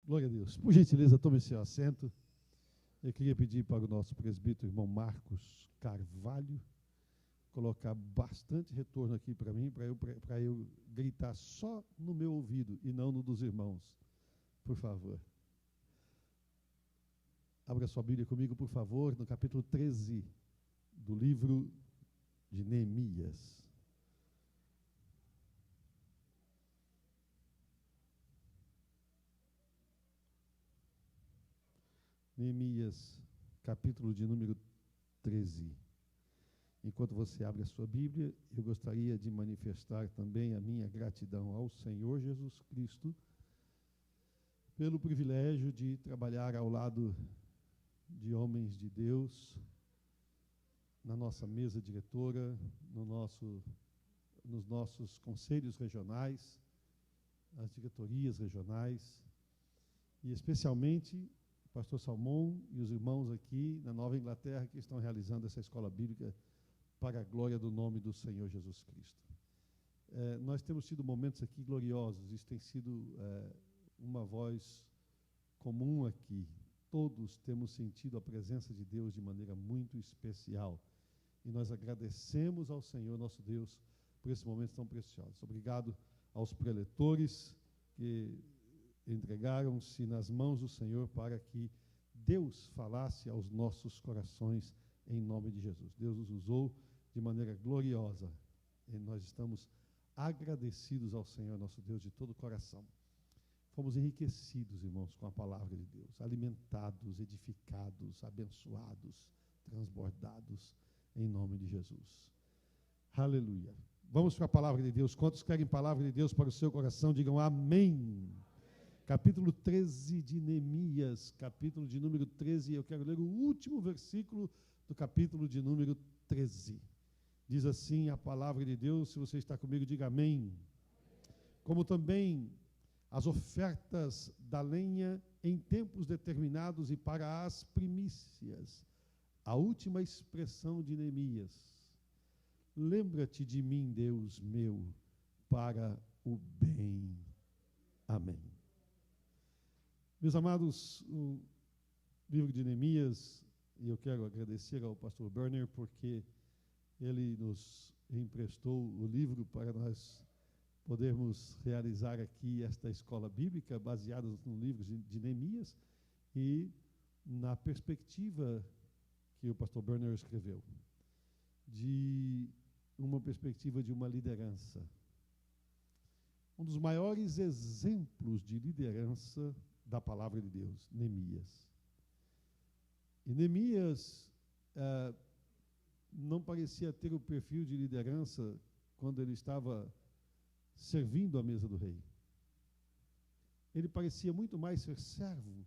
Glória a Deus. Por gentileza, tome seu assento. Eu queria pedir para o nosso presbítero, irmão Marcos Carvalho, colocar bastante retorno aqui para mim, para eu gritar só no meu ouvido e não no dos irmãos. Por favor. Abra sua Bíblia comigo, por favor, no capítulo 13 do livro de Neemias. Neemias, capítulo de número 13. Enquanto você abre a sua Bíblia, eu gostaria de manifestar também a minha gratidão ao Senhor Jesus Cristo pelo privilégio de trabalhar ao lado de homens de Deus, na nossa mesa diretora, nos nossos conselhos regionais, as diretorias regionais, e especialmente o pastor Salmão e os irmãos aqui na Nova Inglaterra que estão realizando essa escola bíblica para a glória do nome do Senhor Jesus Cristo. Nós temos tido momentos aqui gloriosos, isso tem sido uma voz comum aqui. Todos temos sentido a presença de Deus de maneira muito especial. E nós agradecemos ao Senhor, nosso Deus, por esses momentos tão preciosos. Obrigado aos preletores que entregaram-se nas mãos do Senhor para que Deus falasse aos nossos corações em nome de Jesus. Deus os usou de maneira gloriosa e nós estamos agradecidos ao Senhor, nosso Deus, de todo o coração. Fomos enriquecidos, irmãos, com a palavra de Deus, alimentados, edificados, abençoados, transbordados em nome de Jesus. Aleluia. Vamos para a palavra de Deus. Quantos querem palavra de Deus para o seu coração? Digam amém. Capítulo 13 de Neemias, capítulo de número 13, eu quero ler o último versículo do capítulo de número 13. Diz assim a palavra de Deus, se você está comigo, diga amém. Como também as ofertas da lenha em tempos determinados e para as primícias. A última expressão de Neemias. Lembra-te de mim, Deus meu, para o bem. Amém. Meus amados, o livro de Neemias, e eu quero agradecer ao pastor Berner porque ele nos emprestou o livro para nós podermos realizar aqui esta escola bíblica baseada no livro de Neemias e na perspectiva que o pastor Berner escreveu, de uma perspectiva de uma liderança. Um dos maiores exemplos de liderança da palavra de Deus, Neemias. E Neemias não parecia ter o perfil de liderança quando ele estava servindo à mesa do rei. Ele parecia muito mais ser servo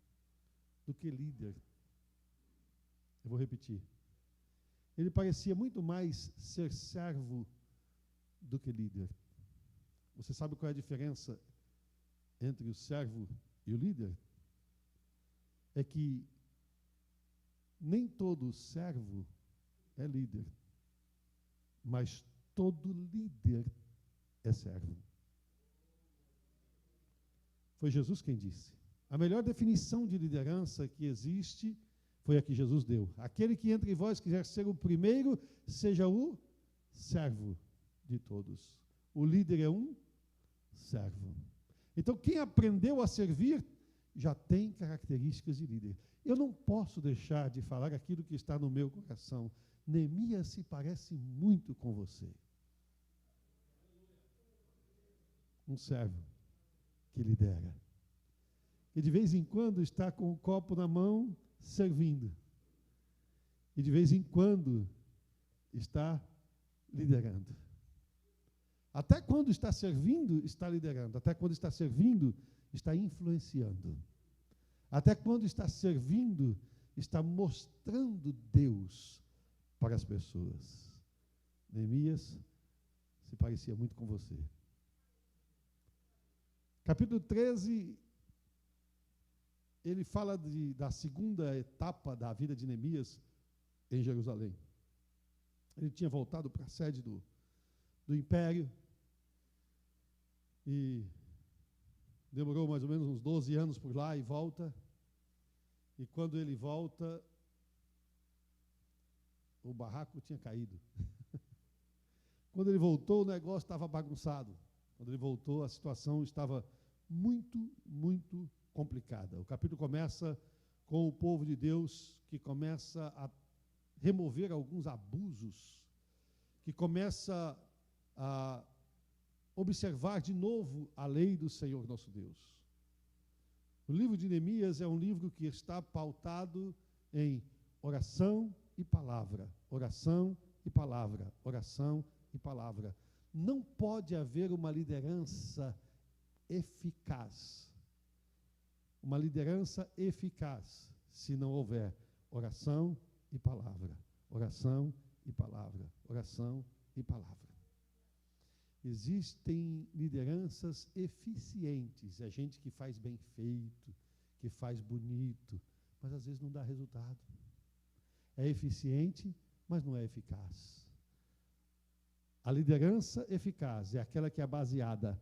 do que líder. Eu vou repetir. Ele parecia muito mais ser servo do que líder. Você sabe qual é a diferença entre o servo e o líder? É que nem todo servo é líder, mas todo líder é servo. Foi Jesus quem disse. A melhor definição de liderança que existe foi a que Jesus deu. Aquele que entre vós quiser ser o primeiro, seja o servo de todos. O líder é um servo. Então, quem aprendeu a servir já tem características de líder. Eu não posso deixar de falar aquilo que está no meu coração. Neemias se parece muito com você. Um servo que lidera. E de vez em quando está com o copo na mão, servindo. E de vez em quando está liderando. Até quando está servindo, está liderando. Até quando está servindo, está influenciando. Até quando está servindo, está mostrando Deus para as pessoas. Neemias se parecia muito com você. Capítulo 13, ele fala da segunda etapa da vida de Neemias em Jerusalém. Ele tinha voltado para a sede do império e demorou mais ou menos uns 12 anos por lá e volta. E quando ele volta, o barraco tinha caído. Quando ele voltou, o negócio estava bagunçado. Quando ele voltou, a situação estava muito, muito complicada. O capítulo começa com o povo de Deus que começa a remover alguns abusos, que começa a observar de novo a lei do Senhor nosso Deus. O livro de Neemias é um livro que está pautado em oração e palavra, oração e palavra, oração e palavra. Não pode haver uma liderança eficaz, se não houver oração e palavra, oração e palavra, oração e palavra. Existem lideranças eficientes, é gente que faz bem feito, que faz bonito, mas às vezes não dá resultado. É eficiente, mas não é eficaz. A liderança eficaz é aquela que é baseada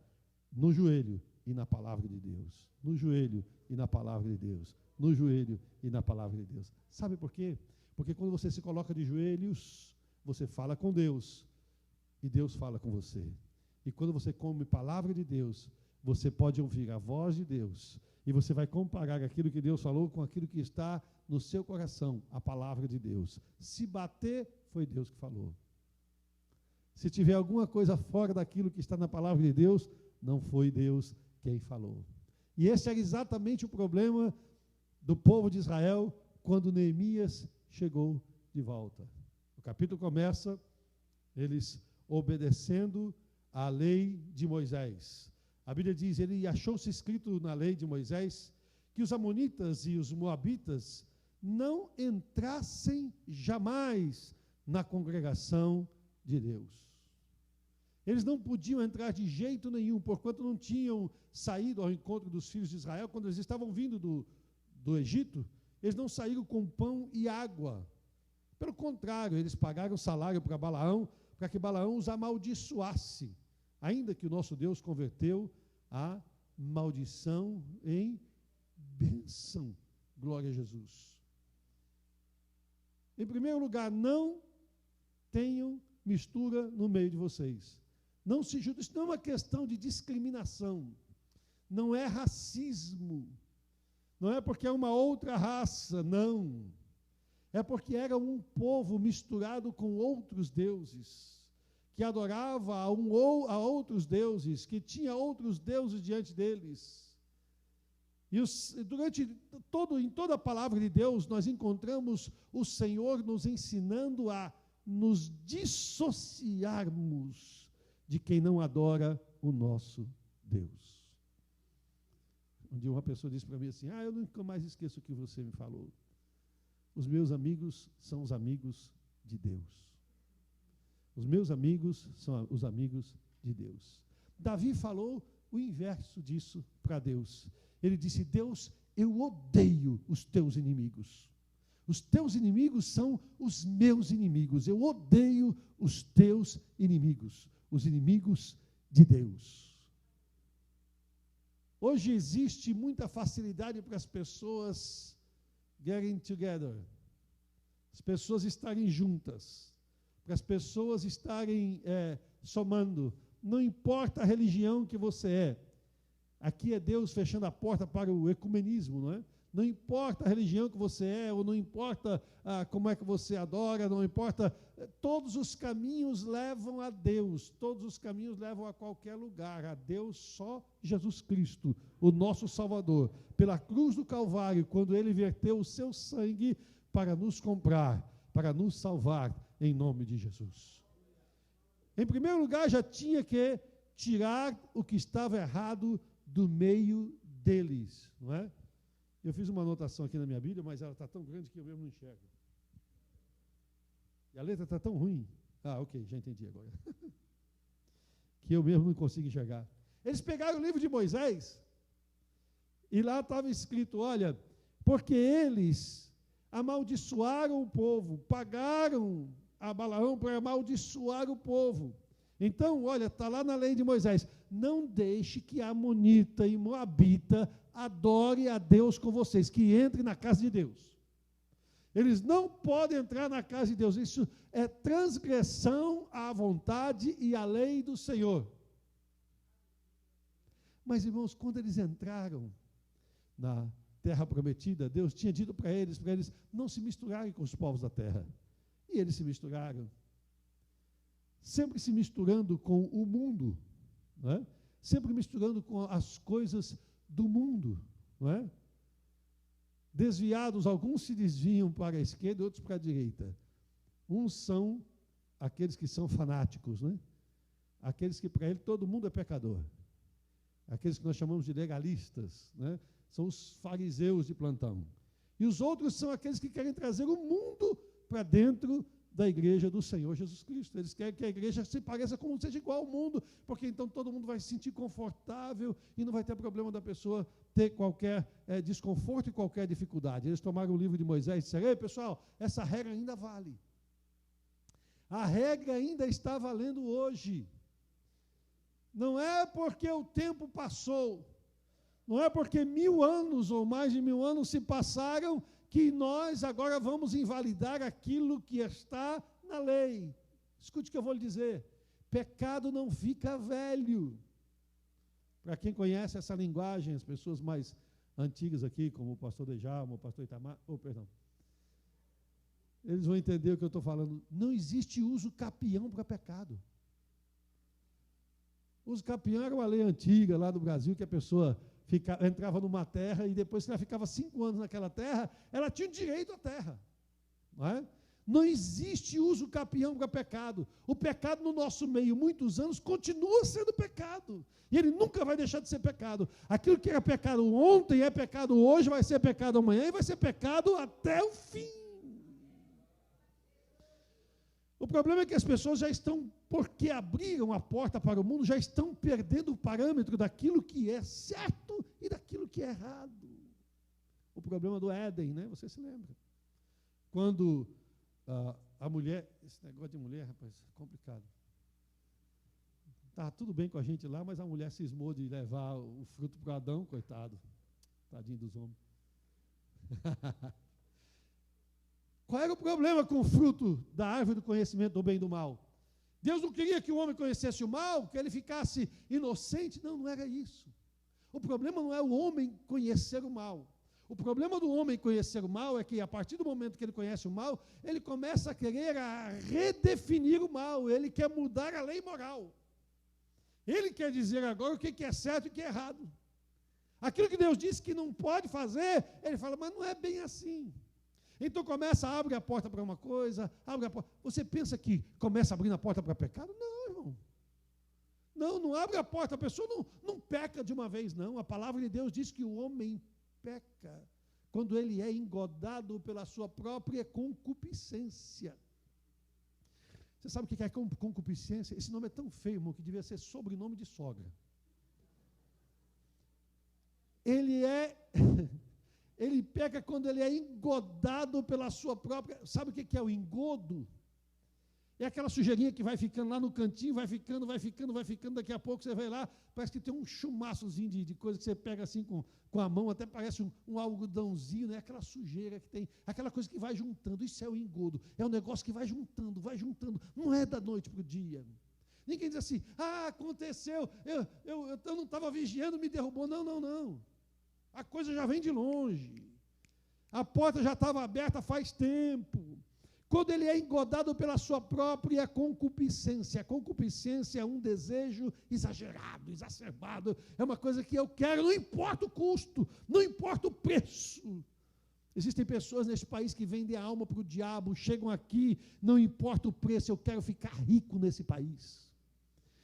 no joelho e na palavra de Deus. No joelho e na palavra de Deus. No joelho e na palavra de Deus. Sabe por quê? Porque quando você se coloca de joelhos, você fala com Deus e Deus fala com você. E quando você come palavra de Deus, você pode ouvir a voz de Deus. E você vai comparar aquilo que Deus falou com aquilo que está no seu coração, a palavra de Deus. Se bater, foi Deus que falou. Se tiver alguma coisa fora daquilo que está na palavra de Deus, não foi Deus quem falou. E esse era exatamente o problema do povo de Israel quando Neemias chegou de volta. O capítulo começa, eles obedecendo à lei de Moisés. A Bíblia diz, ele achou-se escrito na lei de Moisés que os amonitas e os moabitas não entrassem jamais na congregação de Deus. Eles não podiam entrar de jeito nenhum, porquanto não tinham saído ao encontro dos filhos de Israel. Quando eles estavam vindo do Egito, eles não saíram com pão e água. Pelo contrário, eles pagaram salário para Balaão, para que Balaão os amaldiçoasse, ainda que o nosso Deus converteu a maldição em bênção. Glória a Jesus. Em primeiro lugar, não tenham mistura no meio de vocês. Não se junte, isso não é uma questão de discriminação, não é racismo, não é porque é uma outra raça, não. É porque era um povo misturado com outros deuses, que adorava a outros deuses, que tinha outros deuses diante deles. E em toda a palavra de Deus, nós encontramos o Senhor nos ensinando a nos dissociarmos de quem não adora o nosso Deus. Um dia uma pessoa disse para mim assim, eu nunca mais esqueço o que você me falou. Os meus amigos são os amigos de Deus. Os meus amigos são os amigos de Deus. Davi falou o inverso disso para Deus. Ele disse, Deus, eu odeio os teus inimigos. Os teus inimigos são os meus inimigos. Eu odeio os teus inimigos, os inimigos de Deus. Hoje existe muita facilidade para as pessoas getting together, as pessoas estarem juntas, para as pessoas estarem somando. Não importa a religião que você é. Aqui é Deus fechando a porta para o ecumenismo, não é? Não importa a religião que você é, ou não importa como é que você adora, não importa, todos os caminhos levam a Deus, todos os caminhos levam a qualquer lugar, a Deus só Jesus Cristo, o nosso Salvador, pela cruz do Calvário, quando Ele verteu o seu sangue para nos comprar, para nos salvar, em nome de Jesus. Em primeiro lugar, já tinha que tirar o que estava errado do meio deles, não é? Eu fiz uma anotação aqui na minha Bíblia, mas ela está tão grande que eu mesmo não enxergo. E a letra está tão ruim. Ok, já entendi agora. Que eu mesmo não consigo enxergar. Eles pegaram o livro de Moisés e lá estava escrito, olha, porque eles amaldiçoaram o povo, pagaram a Balaão para amaldiçoar o povo. Então, olha, está lá na lei de Moisés, não deixe que a amonita e moabita adore a Deus com vocês, que entre na casa de Deus. Eles não podem entrar na casa de Deus, isso é transgressão à vontade e à lei do Senhor. Mas, irmãos, quando eles entraram na terra prometida, Deus tinha dito para eles não se misturarem com os povos da terra. E eles se misturaram. Sempre se misturando com o mundo, não é? Sempre misturando com as coisas do mundo, não é? Desviados, alguns se desviam para a esquerda e outros para a direita. Uns são aqueles que são fanáticos, né? Aqueles que para ele todo mundo é pecador. Aqueles que nós chamamos de legalistas, né? São os fariseus de plantão. E os outros são aqueles que querem trazer o mundo para dentro da igreja do Senhor Jesus Cristo. Eles querem que a igreja se pareça como seja igual ao mundo, porque então todo mundo vai se sentir confortável e não vai ter problema da pessoa ter qualquer desconforto e qualquer dificuldade. Eles tomaram o livro de Moisés e disseram: ei, pessoal, essa regra ainda vale. A regra ainda está valendo hoje. Não é porque o tempo passou, não é porque 1000 anos ou mais de 1000 anos se passaram que nós agora vamos invalidar aquilo que está na lei. Escute o que eu vou lhe dizer. Pecado não fica velho. Para quem conhece essa linguagem, as pessoas mais antigas aqui, como o pastor Dejalma, o pastor Itamar, eles vão entender o que eu estou falando. Não existe uso capião para pecado. Uso capião era uma lei antiga lá do Brasil, que a pessoa entrava numa terra e depois que ela ficava 5 anos naquela terra, ela tinha direito à terra. Não é? Não existe uso capião para pecado. O pecado no nosso meio, muitos anos, continua sendo pecado. E ele nunca vai deixar de ser pecado. Aquilo que era pecado ontem é pecado hoje, vai ser pecado amanhã e vai ser pecado até o fim. O problema é que as pessoas já estão, porque abriram a porta para o mundo, já estão perdendo o parâmetro daquilo que é certo e daquilo que é errado. O problema do Éden, né? Você se lembra? Quando a mulher, esse negócio de mulher, rapaz, é complicado. Estava tudo bem com a gente lá, mas a mulher cismou de levar o fruto para Adão, coitado. Tadinho dos homens. Qual era o problema com o fruto da árvore do conhecimento do bem e do mal? Deus não queria que o homem conhecesse o mal, que ele ficasse inocente. Não, não era isso. O problema não é o homem conhecer o mal. O problema do homem conhecer o mal é que, a partir do momento que ele conhece o mal, ele começa a querer redefinir o mal, ele quer mudar a lei moral. Ele quer dizer agora o que é certo e o que é errado. Aquilo que Deus disse que não pode fazer, ele fala, mas não é bem assim. Então abre a porta para uma coisa, abre a porta. Você pensa que começa abrindo a porta para pecado? Não, irmão. Não abre a porta, a pessoa não peca de uma vez, não. A palavra de Deus diz que o homem peca quando ele é engodado pela sua própria concupiscência. Você sabe o que é concupiscência? Esse nome é tão feio, irmão, que devia ser sobrenome de sogra. Ele peca quando ele é engodado pela sua própria... Sabe o que é o engodo? É aquela sujeirinha que vai ficando lá no cantinho, vai ficando, daqui a pouco você vai lá, parece que tem um chumaçozinho de coisa que você pega assim com a mão, até parece um algodãozinho, né? Aquela sujeira que tem, aquela coisa que vai juntando, isso é o engodo, é um negócio que vai juntando, não é da noite para o dia. Ninguém diz assim, aconteceu, eu não estava vigiando, me derrubou, não. A coisa já vem de longe, a porta já estava aberta faz tempo. Quando ele é engodado pela sua própria concupiscência. A concupiscência é um desejo exagerado, exacerbado. É uma coisa que eu quero, não importa o custo, não importa o preço. Existem pessoas neste país que vendem a alma para o diabo, chegam aqui, não importa o preço, eu quero ficar rico nesse país.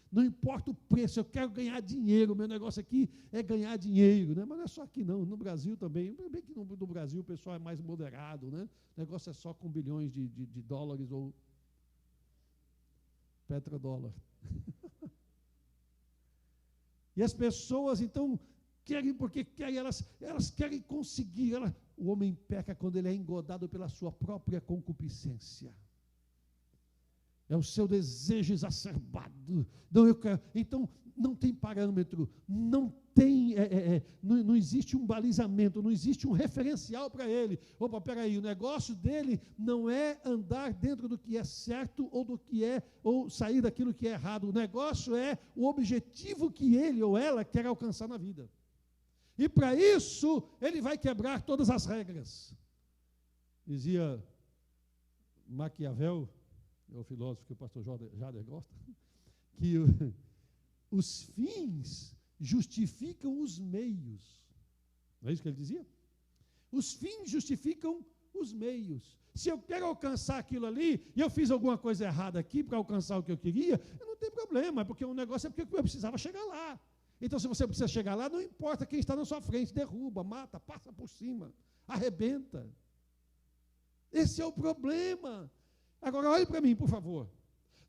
Não importa o preço, eu quero ganhar dinheiro, o meu negócio aqui é ganhar dinheiro, né? Mas não é só aqui não, no Brasil também, bem que no Brasil o pessoal é mais moderado, né? O negócio é só com bilhões de dólares ou petrodólar. E as pessoas então querem, porque querem, elas querem conseguir, o homem peca quando ele é engodado pela sua própria concupiscência. É o seu desejo exacerbado. Não, eu quero. Então, não tem parâmetro, não tem, não existe um balizamento, não existe um referencial para ele. Opa, peraí, o negócio dele não é andar dentro do que é certo ou sair daquilo que é errado. O negócio é o objetivo que ele ou ela quer alcançar na vida. E para isso, ele vai quebrar todas as regras. Dizia Maquiavel, é o filósofo que o pastor Jader gosta, que os fins justificam os meios. Não é isso que ele dizia? Os fins justificam os meios. Se eu quero alcançar aquilo ali, e eu fiz alguma coisa errada aqui para alcançar o que eu queria, não tem problema, porque o negócio é porque eu precisava chegar lá. Então, se você precisa chegar lá, não importa quem está na sua frente, derruba, mata, passa por cima, arrebenta. Esse é o problema. Agora, olhe para mim, por favor.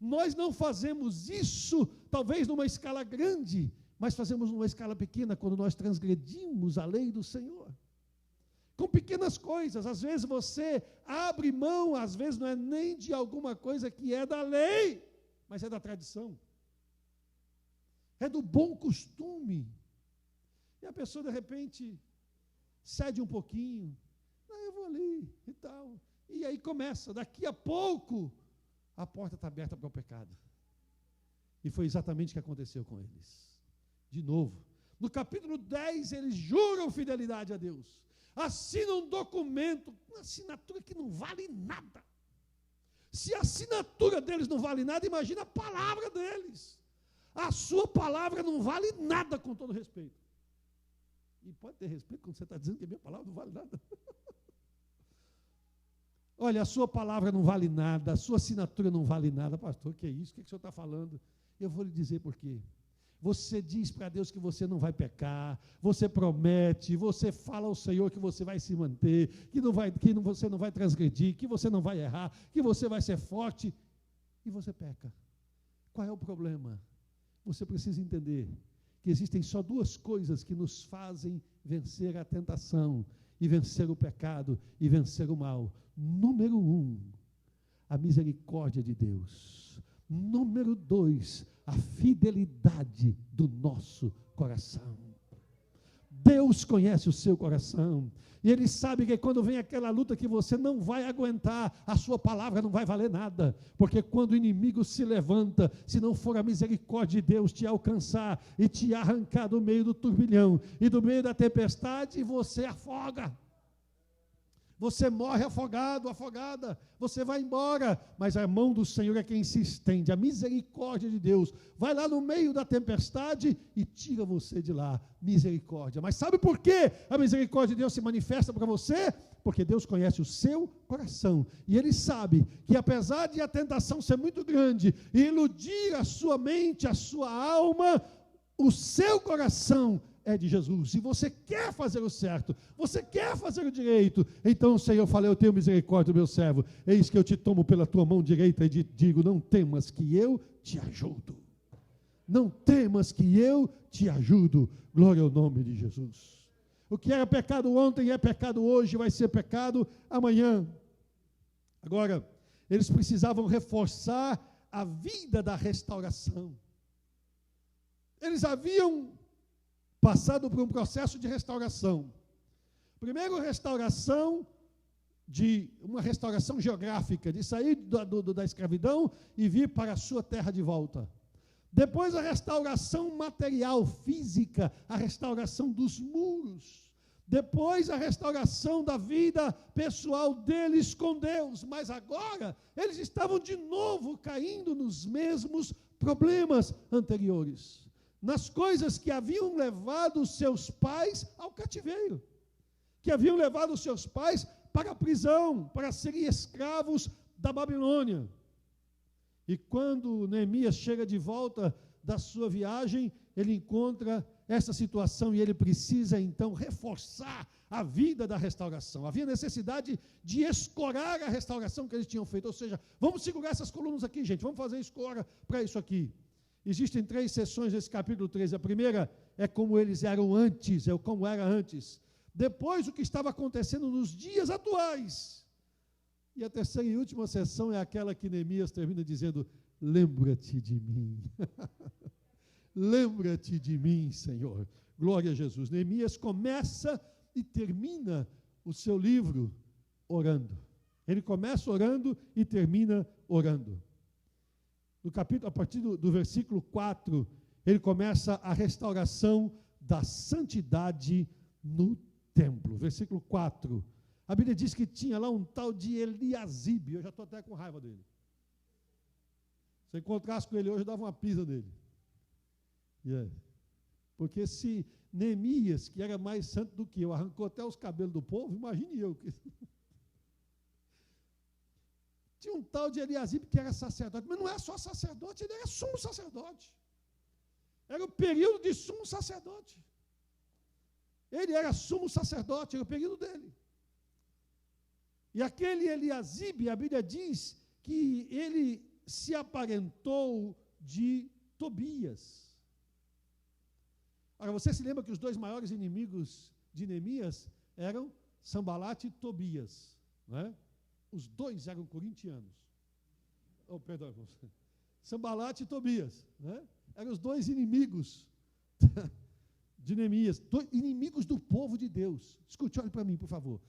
Nós não fazemos isso, talvez numa escala grande, mas fazemos numa escala pequena quando nós transgredimos a lei do Senhor. Com pequenas coisas, às vezes você abre mão, às vezes não é nem de alguma coisa que é da lei, mas é da tradição. É do bom costume. E a pessoa, de repente, cede um pouquinho. Não, eu vou ali e tal. E aí começa, daqui a pouco, a porta está aberta para o pecado. E foi exatamente o que aconteceu com eles. De novo, no capítulo 10, eles juram fidelidade a Deus. Assinam um documento, uma assinatura que não vale nada. Se a assinatura deles não vale nada, imagina a palavra deles. A sua palavra não vale nada, com todo respeito. E pode ter respeito quando você está dizendo que a minha palavra não vale nada. Olha, a sua palavra não vale nada, a sua assinatura não vale nada. Pastor, que é isso? O que o senhor está falando? Eu vou lhe dizer por quê. Você diz para Deus que você não vai pecar, você promete, você fala ao Senhor que você vai se manter, você não vai transgredir, que você não vai errar, que você vai ser forte, e você peca. Qual é o problema? Você precisa entender que existem só duas coisas que nos fazem vencer a tentação, e vencer o pecado, e vencer o mal. Número 1, a misericórdia de Deus. Número 2, a fidelidade do nosso coração. Deus conhece o seu coração, e Ele sabe que quando vem aquela luta que você não vai aguentar, a sua palavra não vai valer nada, porque quando o inimigo se levanta, se não for a misericórdia de Deus te alcançar e te arrancar do meio do turbilhão e do meio da tempestade, você afoga. Você morre afogado, afogada, você vai embora, mas a mão do Senhor é quem se estende, a misericórdia de Deus vai lá no meio da tempestade e tira você de lá, misericórdia. Mas sabe por que a misericórdia de Deus se manifesta para você? Porque Deus conhece o seu coração, e Ele sabe que apesar de a tentação ser muito grande e iludir a sua mente, a sua alma, o seu coração é de Jesus. Se você quer fazer o certo, você quer fazer o direito, então o Senhor fala: eu tenho misericórdia do meu servo, eis que eu te tomo pela tua mão direita e te digo: não temas que eu te ajudo. Não temas que eu te ajudo. Glória ao nome de Jesus. O que era pecado ontem é pecado hoje, vai ser pecado amanhã. Agora, eles precisavam reforçar a vida da restauração. Eles haviam passado por um processo de restauração. Primeiro, uma restauração geográfica, de sair da escravidão e vir para a sua terra de volta. Depois, a restauração material, física, a restauração dos muros. Depois, a restauração da vida pessoal deles com Deus. Mas agora, eles estavam de novo caindo nos mesmos problemas anteriores, nas coisas que haviam levado os seus pais ao cativeiro, que haviam levado os seus pais para a prisão, para serem escravos da Babilônia. E quando Neemias chega de volta da sua viagem, ele encontra essa situação e ele precisa então reforçar a vida da restauração. Havia necessidade de escorar a restauração que eles tinham feito, ou seja, vamos segurar essas colunas aqui, gente, vamos fazer escora para isso aqui. Existem 3 seções desse capítulo 13. A primeira é como eles eram antes, é como era antes. Depois, o que estava acontecendo nos dias atuais. E a terceira e última sessão é aquela que Neemias termina dizendo: lembra-te de mim. Lembra-te de mim, Senhor. Glória a Jesus. Neemias começa e termina o seu livro orando. Ele começa orando e termina orando. No capítulo, a partir do versículo 4, ele começa a restauração da santidade no templo. Versículo 4. A Bíblia diz que tinha lá um tal de Eliasibe. Eu já estou até com raiva dele. Se eu encontrasse com ele hoje, eu dava uma pisa nele. Porque se Neemias, que era mais santo do que eu, arrancou até os cabelos do povo, imagine eu. Tinha um tal de Eliasibe que era sacerdote, mas não é só sacerdote, ele era sumo sacerdote. Era o período de sumo sacerdote. Ele era sumo sacerdote, era o período dele. E aquele Eliasibe, a Bíblia diz que ele se aparentou de Tobias. Agora, você se lembra que os dois maiores inimigos de Neemias eram Sambalate e Tobias, não é? Os dois eram corintianos. Oh, perdão, irmãos. Sambalate e Tobias, né? Eram os dois inimigos de Neemias, inimigos do povo de Deus. Escute, olhe para mim, por favor.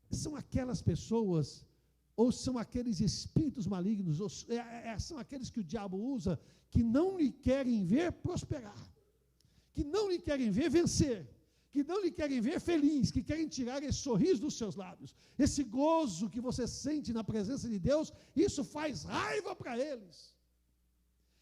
São aquelas pessoas, ou são aqueles espíritos malignos, ou são aqueles que o diabo usa, que não lhe querem ver prosperar, que não lhe querem ver vencer, que não lhe querem ver feliz, que querem tirar esse sorriso dos seus lábios, esse gozo que você sente na presença de Deus. Isso faz raiva para eles.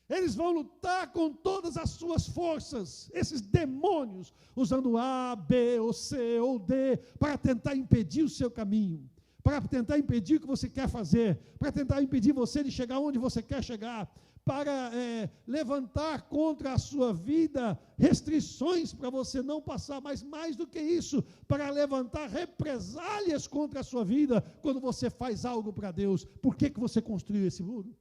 Eles vão lutar com todas as suas forças, esses demônios, usando A, B, ou C, ou D, para tentar impedir o seu caminho, para tentar impedir o que você quer fazer, para tentar impedir você de chegar onde você quer chegar, para levantar contra a sua vida restrições para você não passar, mas mais do que isso, para levantar represálias contra a sua vida quando você faz algo para Deus. Por que você construiu esse muro?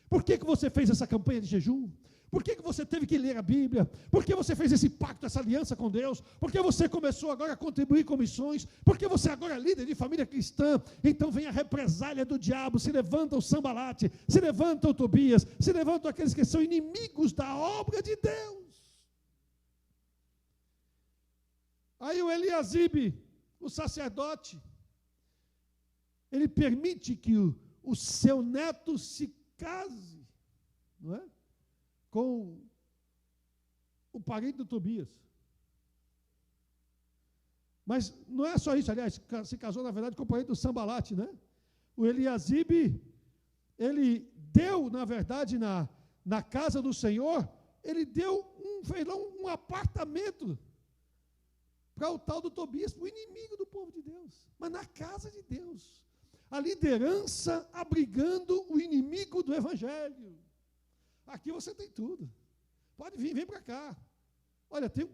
Por que você fez essa campanha de jejum? Por que você teve que ler a Bíblia? Por que você fez esse pacto, essa aliança com Deus? Por que você começou agora a contribuir com missões? Por que você agora é líder de família cristã? Então vem a represália do diabo, se levanta o Sambalate, se levanta o Tobias, se levantam aqueles que são inimigos da obra de Deus. Aí o Eliasibe, o sacerdote, ele permite que o seu neto se case, não é? Com o parente do Tobias. Mas não é só isso, aliás, se casou, na verdade, com o parente do Sambalate, né? O Eliasibe, ele deu, na verdade, na casa do Senhor, ele deu um apartamento para o tal do Tobias, para o inimigo do povo de Deus, mas na casa de Deus. A liderança abrigando o inimigo do Evangelho. Aqui você tem tudo. Pode vir, vem para cá. Olha, tem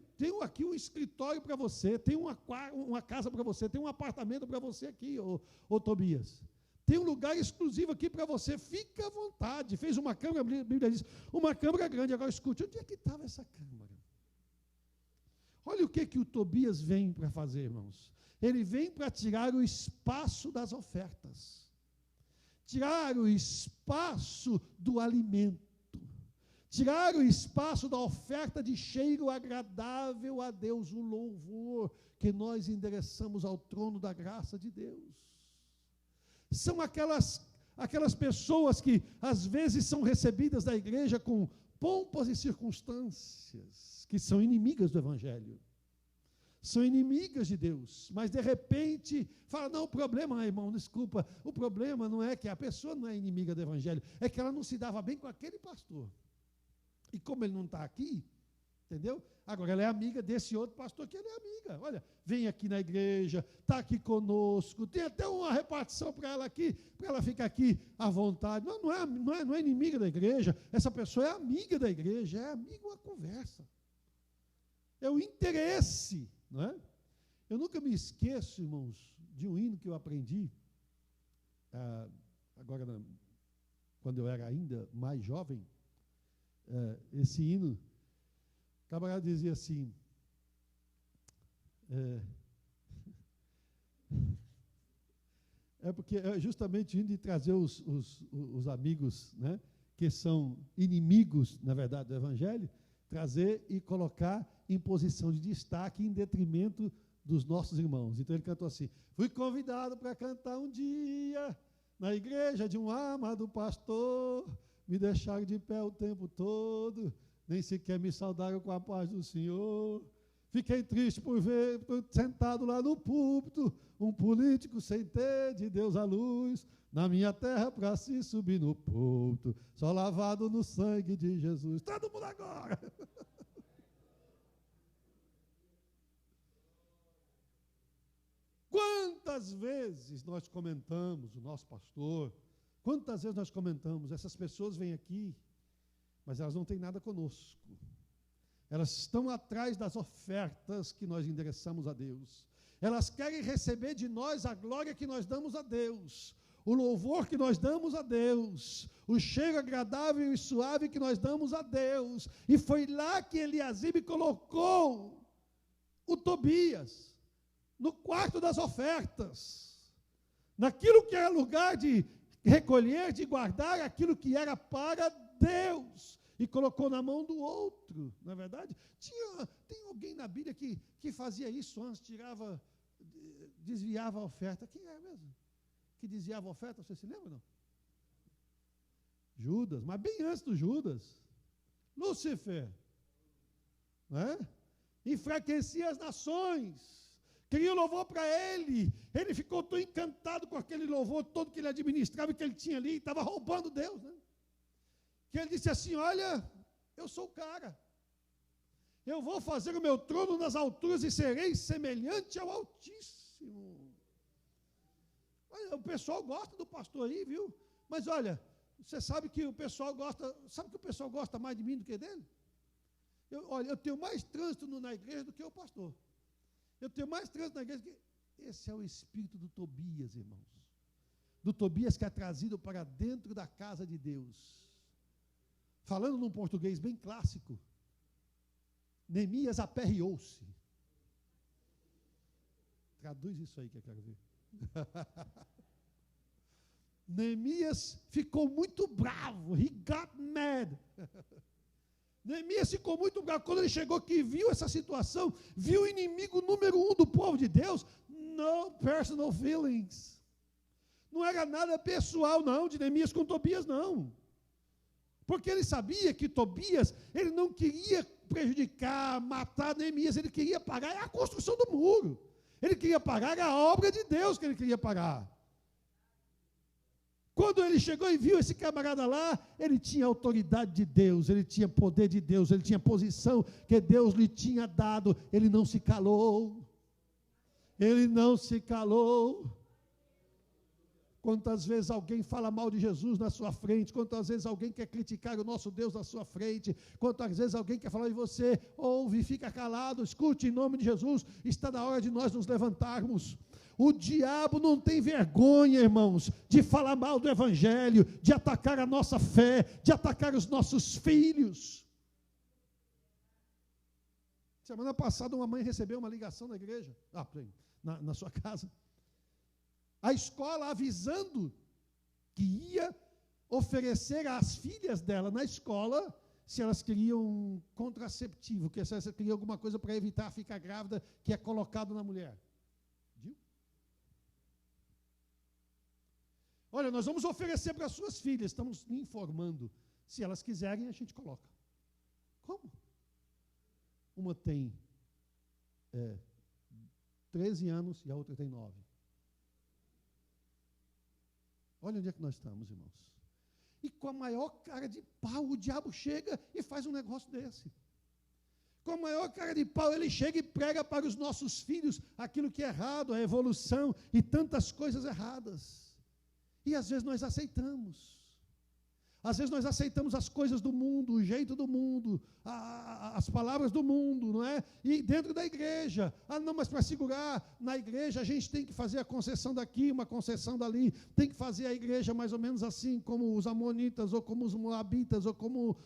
aqui um escritório para você, tem uma casa para você, tem um apartamento para você aqui, ô Tobias. Tem um lugar exclusivo aqui para você, fica à vontade. Fez uma câmara, a Bíblia diz, uma câmara grande. Agora escute, onde é que estava essa câmara? Olha o que o Tobias vem para fazer, irmãos. Ele vem para tirar o espaço das ofertas, tirar o espaço do alimento, tirar o espaço da oferta de cheiro agradável a Deus, o louvor que nós endereçamos ao trono da graça de Deus. São aquelas pessoas que às vezes são recebidas da igreja com pompas e circunstâncias, que são inimigas do Evangelho. São inimigas de Deus, mas de repente fala, não, o problema, irmão, desculpa, o problema não é que a pessoa não é inimiga do Evangelho, é que ela não se dava bem com aquele pastor. E como ele não está aqui, entendeu? Agora ela é amiga desse outro pastor que ele é amiga. Olha, vem aqui na igreja, está aqui conosco, tem até uma repartição para ela aqui, para ela ficar aqui à vontade. Não é inimiga da igreja, essa pessoa é amiga da igreja, é amiga uma conversa. É o interesse. Não é? Eu nunca me esqueço, irmãos, de um hino que eu aprendi, agora, quando eu era ainda mais jovem. Esse hino, o camarada dizia assim, É porque é justamente indo de trazer os amigos, né, que são inimigos, na verdade, do Evangelho, trazer e colocar em posição de destaque em detrimento dos nossos irmãos. Então ele cantou assim: fui convidado para cantar um dia na igreja de um amado pastor, me deixaram de pé o tempo todo, nem sequer me saudaram com a paz do Senhor. Fiquei triste por ver, sentado lá no púlpito, um político sem ter de Deus a luz, na minha terra para se subir no púlpito, só lavado no sangue de Jesus. Todo mundo agora! Quantas vezes nós comentamos, o nosso pastor, quantas vezes nós comentamos, essas pessoas vêm aqui, mas elas não têm nada conosco. Elas estão atrás das ofertas que nós endereçamos a Deus. Elas querem receber de nós a glória que nós damos a Deus, o louvor que nós damos a Deus, o cheiro agradável e suave que nós damos a Deus. E foi lá que Eliasibe colocou o Tobias, no quarto das ofertas, naquilo que era lugar de recolher, de guardar aquilo que era para Deus, e colocou na mão do outro, não é verdade? Tem alguém na Bíblia que fazia isso antes, desviava a oferta. Quem é mesmo? Que desviava a oferta, você se lembra, não? Judas, mas bem antes do Judas. Lúcifer, não é? Enfraquecia as nações, queria louvor para ele ficou tão encantado com aquele louvor todo que ele administrava e que ele tinha ali, e estava roubando Deus, né? Que ele disse assim: olha, eu sou o cara, eu vou fazer o meu trono nas alturas e serei semelhante ao Altíssimo. Olha, o pessoal gosta do pastor aí, viu? Mas olha, você sabe que o pessoal gosta mais de mim do que dele? Eu tenho mais trânsito na igreja do que o pastor. Eu tenho mais trânsito na igreja do que... Esse é o espírito do Tobias, irmãos. Do Tobias que é trazido para dentro da casa de Deus. Falando num português bem clássico, Neemias aperreou-se. Traduz isso aí que eu quero ver. Neemias ficou muito bravo. He got mad. Neemias ficou muito bravo. Quando ele chegou aqui, viu essa situação, viu o inimigo número 1 do povo de Deus. No personal feelings. Não era nada pessoal, não, de Neemias com Tobias, não. Porque ele sabia que Tobias, ele não queria prejudicar, matar Neemias, ele queria pagar a construção do muro. Ele queria pagar a obra de Deus que ele queria pagar. Quando ele chegou e viu esse camarada lá, ele tinha autoridade de Deus, ele tinha poder de Deus, ele tinha posição que Deus lhe tinha dado. Ele não se calou. Ele não se calou. Quantas vezes alguém fala mal de Jesus na sua frente, quantas vezes alguém quer criticar o nosso Deus na sua frente, quantas vezes alguém quer falar de você, ouve, fica calado, escute em nome de Jesus, está na hora de nós nos levantarmos. O diabo não tem vergonha, irmãos, de falar mal do Evangelho, de atacar a nossa fé, de atacar os nossos filhos. Semana passada uma mãe recebeu uma ligação na igreja, na sua casa, a escola avisando que ia oferecer às filhas dela na escola, se elas queriam um contraceptivo, que se elas queriam alguma coisa para evitar ficar grávida, que é colocado na mulher. Viu? Olha, nós vamos oferecer para as suas filhas, estamos informando. Se elas quiserem, a gente coloca. Como? Uma tem 13 anos e a outra tem 9. Olha onde é que nós estamos, irmãos. E com a maior cara de pau, o diabo chega e faz um negócio desse. Com a maior cara de pau, ele chega e prega para os nossos filhos aquilo que é errado, a evolução e tantas coisas erradas. E às vezes nós aceitamos. Às vezes nós aceitamos as coisas do mundo, o jeito do mundo, as palavras do mundo, não é? E dentro da igreja, não, mas para segurar na igreja a gente tem que fazer a concessão daqui, uma concessão dali, tem que fazer a igreja mais ou menos assim, como os amonitas, ou como os moabitas, ou como...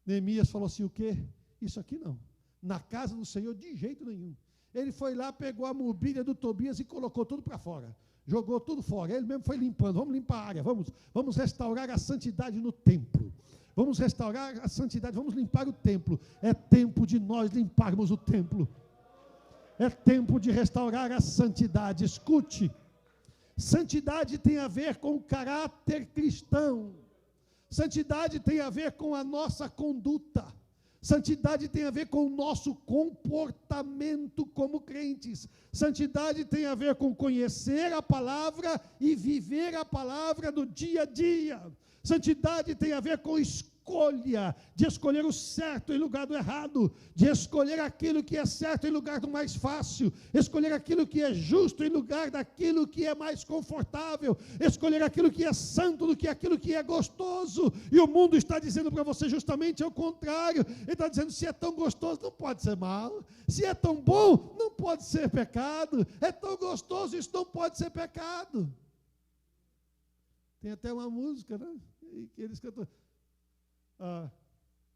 Neemias falou assim, o quê? Isso aqui não. Na casa do Senhor, de jeito nenhum. Ele foi lá, pegou a mobília do Tobias e colocou tudo para fora. Jogou tudo fora. Ele mesmo foi limpando. Vamos limpar a área. Vamos restaurar a santidade no templo. Vamos restaurar a santidade. Vamos limpar o templo. É tempo de nós limparmos o templo. É tempo de restaurar a santidade. Escute. Santidade tem a ver com o caráter cristão. Santidade tem a ver com a nossa conduta. Santidade tem a ver com o nosso comportamento como crentes. Santidade tem a ver com conhecer a palavra e viver a palavra no dia a dia. Santidade tem a ver com escolha, de escolher o certo em lugar do errado, de escolher aquilo que é certo em lugar do mais fácil, escolher aquilo que é justo em lugar daquilo que é mais confortável, escolher aquilo que é santo do que aquilo que é gostoso. E o mundo está dizendo para você justamente o contrário. Ele está dizendo: se é tão gostoso, não pode ser mal. Se é tão bom, não pode ser pecado. É tão gostoso, isso não pode ser pecado. Tem até uma música, né? Que eles cantam.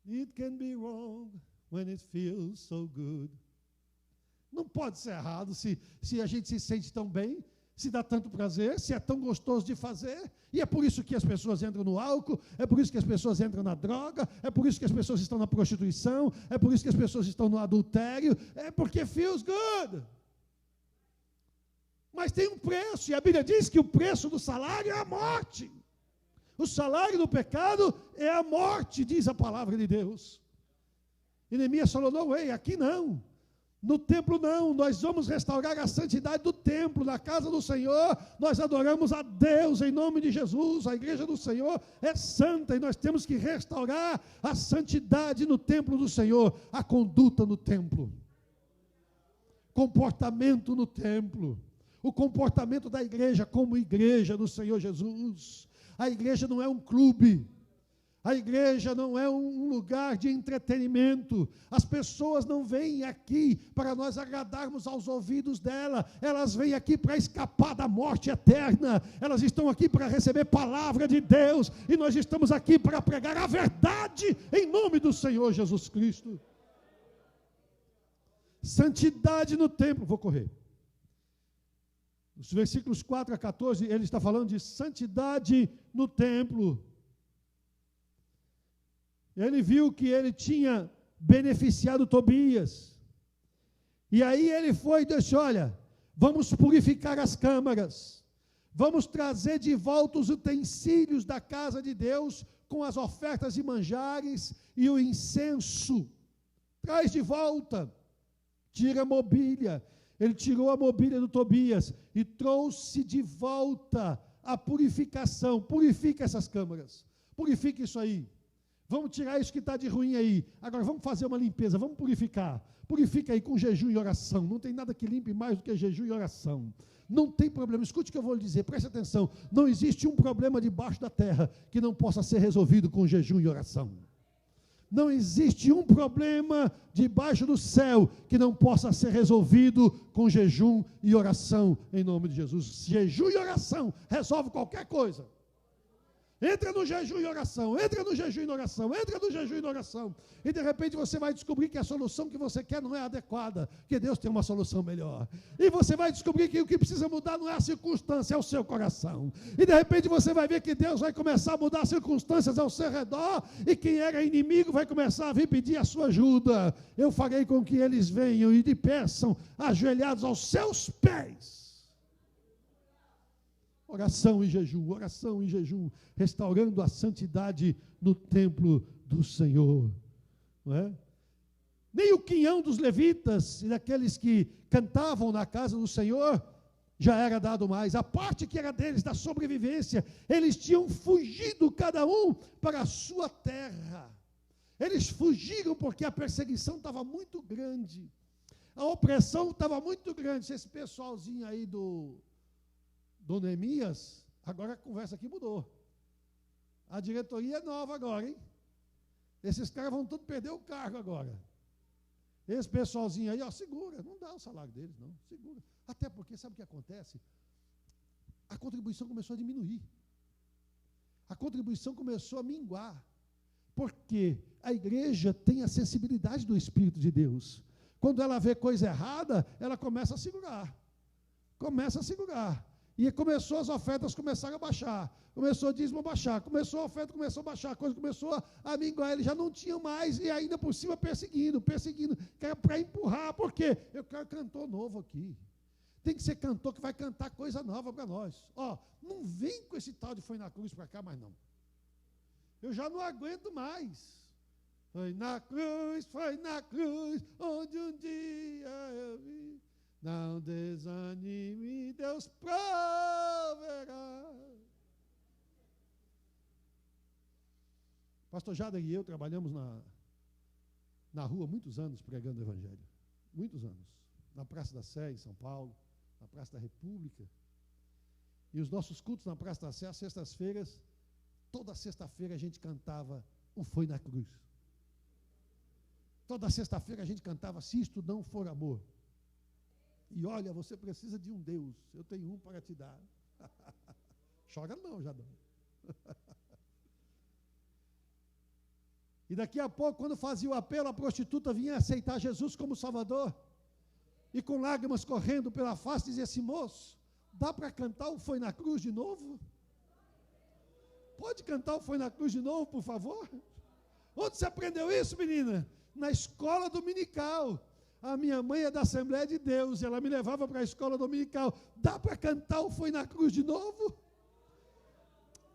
It can be wrong when it feels so good. Não pode ser errado se a gente se sente tão bem, se dá tanto prazer, se é tão gostoso de fazer. E é por isso que as pessoas entram no álcool, é por isso que as pessoas entram na droga, é por isso que as pessoas estão na prostituição, é por isso que as pessoas estão no adultério, é porque feels good. Mas tem um preço, e a Bíblia diz que o preço do salário é a morte. O salário do pecado é a morte, diz a palavra de Deus. E Neemias falou: não, aqui não. No templo não, nós vamos restaurar a santidade do templo. Na casa do Senhor, nós adoramos a Deus em nome de Jesus. A igreja do Senhor é santa e nós temos que restaurar a santidade no templo do Senhor. A conduta no templo. Comportamento no templo. O comportamento da igreja como igreja do Senhor Jesus. A igreja não é um clube, a igreja não é um lugar de entretenimento. As pessoas não vêm aqui para nós agradarmos aos ouvidos dela, elas vêm aqui para escapar da morte eterna, elas estão aqui para receber palavra de Deus, e nós estamos aqui para pregar a verdade em nome do Senhor Jesus Cristo. Santidade no templo, vou correr. Nos versículos 4 a 14, ele está falando de santidade no templo. Ele viu que ele tinha beneficiado Tobias. E aí ele foi e disse: olha, vamos purificar as câmaras. Vamos trazer de volta os utensílios da casa de Deus, com as ofertas e manjares e o incenso. Traz de volta. Tira a mobília. Ele tirou a mobília do Tobias e trouxe de volta a purificação. Purifica essas câmaras. Purifica isso aí. Vamos tirar isso que está de ruim aí. Agora vamos fazer uma limpeza, vamos purificar. Purifica aí com jejum e oração. Não tem nada que limpe mais do que jejum e oração. Não tem problema. Escute o que eu vou lhe dizer, preste atenção. Não existe um problema debaixo da terra que não possa ser resolvido com jejum e oração. Não existe um problema debaixo do céu que não possa ser resolvido com jejum e oração, em nome de Jesus. Jejum e oração resolve qualquer coisa. Entra no jejum e oração, entra no jejum e oração, entra no jejum e oração. E de repente você vai descobrir que a solução que você quer não é adequada, que Deus tem uma solução melhor. E você vai descobrir que o que precisa mudar não é a circunstância, é o seu coração. E de repente você vai ver que Deus vai começar a mudar as circunstâncias ao seu redor, e quem era inimigo vai começar a vir pedir a sua ajuda. Eu farei com que eles venham e lhe peçam, ajoelhados aos seus pés. Oração e jejum, restaurando a santidade no templo do Senhor. Não é? Nem o quinhão dos levitas e daqueles que cantavam na casa do Senhor já era dado mais. A parte que era deles, da sobrevivência, eles tinham fugido cada um para a sua terra. Eles fugiram porque a perseguição estava muito grande. A opressão estava muito grande. Esse pessoalzinho aí do Neemias, agora a conversa aqui mudou. A diretoria é nova agora, hein? Esses caras vão tudo perder o cargo agora. Esse pessoalzinho aí, segura, não dá o salário deles, não, segura. Até porque, sabe o que acontece? A contribuição começou a diminuir. A contribuição começou a minguar. Porque a igreja tem a sensibilidade do Espírito de Deus. quando ela vê coisa errada, ela começa a segurar. Começa a segurar. E começou, as ofertas começaram a baixar. Começou o dízimo a baixar. Começou a oferta, começou a baixar. A coisa começou a minguar. Ele já não tinha mais. E ainda por cima perseguindo. Que era para empurrar. Por quê? Eu quero cantor novo aqui. Tem que ser cantor que vai cantar coisa nova para nós. Ó, não vem com esse tal de foi na cruz para cá, mais não. Eu já não aguento mais. Foi na cruz, onde um dia eu vi. Não desanime, Deus proverá. Pastor Jader e eu trabalhamos na rua muitos anos pregando o Evangelho. Muitos anos. Na Praça da Sé, em São Paulo, na Praça da República. E os nossos cultos na Praça da Sé, às sextas-feiras, toda sexta-feira a gente cantava o Foi na Cruz. Toda sexta-feira a gente cantava Se Isto Não For Amor. E olha, você precisa de um Deus, eu tenho um para te dar. Chora não, Jadão. E daqui a pouco, quando fazia o apelo, a prostituta vinha aceitar Jesus como Salvador. E com lágrimas correndo pela face, dizia assim: moço, dá para cantar o Foi na Cruz de novo? Pode cantar o Foi na Cruz de novo, por favor? Onde você aprendeu isso, menina? Na escola dominical. A minha mãe é da Assembleia de Deus, ela me levava para a escola dominical. Dá para cantar o Foi na Cruz de novo?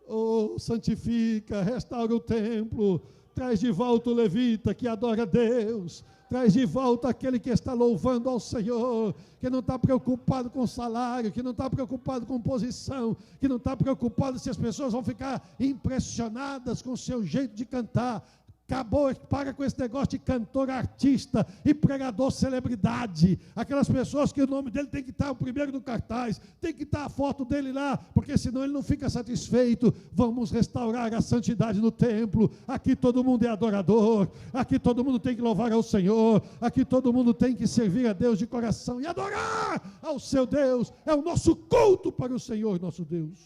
Oh, santifica, restaura o templo, traz de volta o levita que adora a Deus, traz de volta aquele que está louvando ao Senhor, que não está preocupado com salário, que não está preocupado com posição, que não está preocupado se as pessoas vão ficar impressionadas com o seu jeito de cantar. Acabou, para com esse negócio de cantor, artista e pregador celebridade. Aquelas pessoas que o nome dele tem que estar o primeiro no cartaz, tem que estar a foto dele lá, porque senão ele não fica satisfeito. Vamos restaurar a santidade no templo. Aqui todo mundo é adorador, aqui todo mundo tem que louvar ao Senhor, aqui todo mundo tem que servir a Deus de coração e adorar ao seu Deus. É o nosso culto para o Senhor, nosso Deus.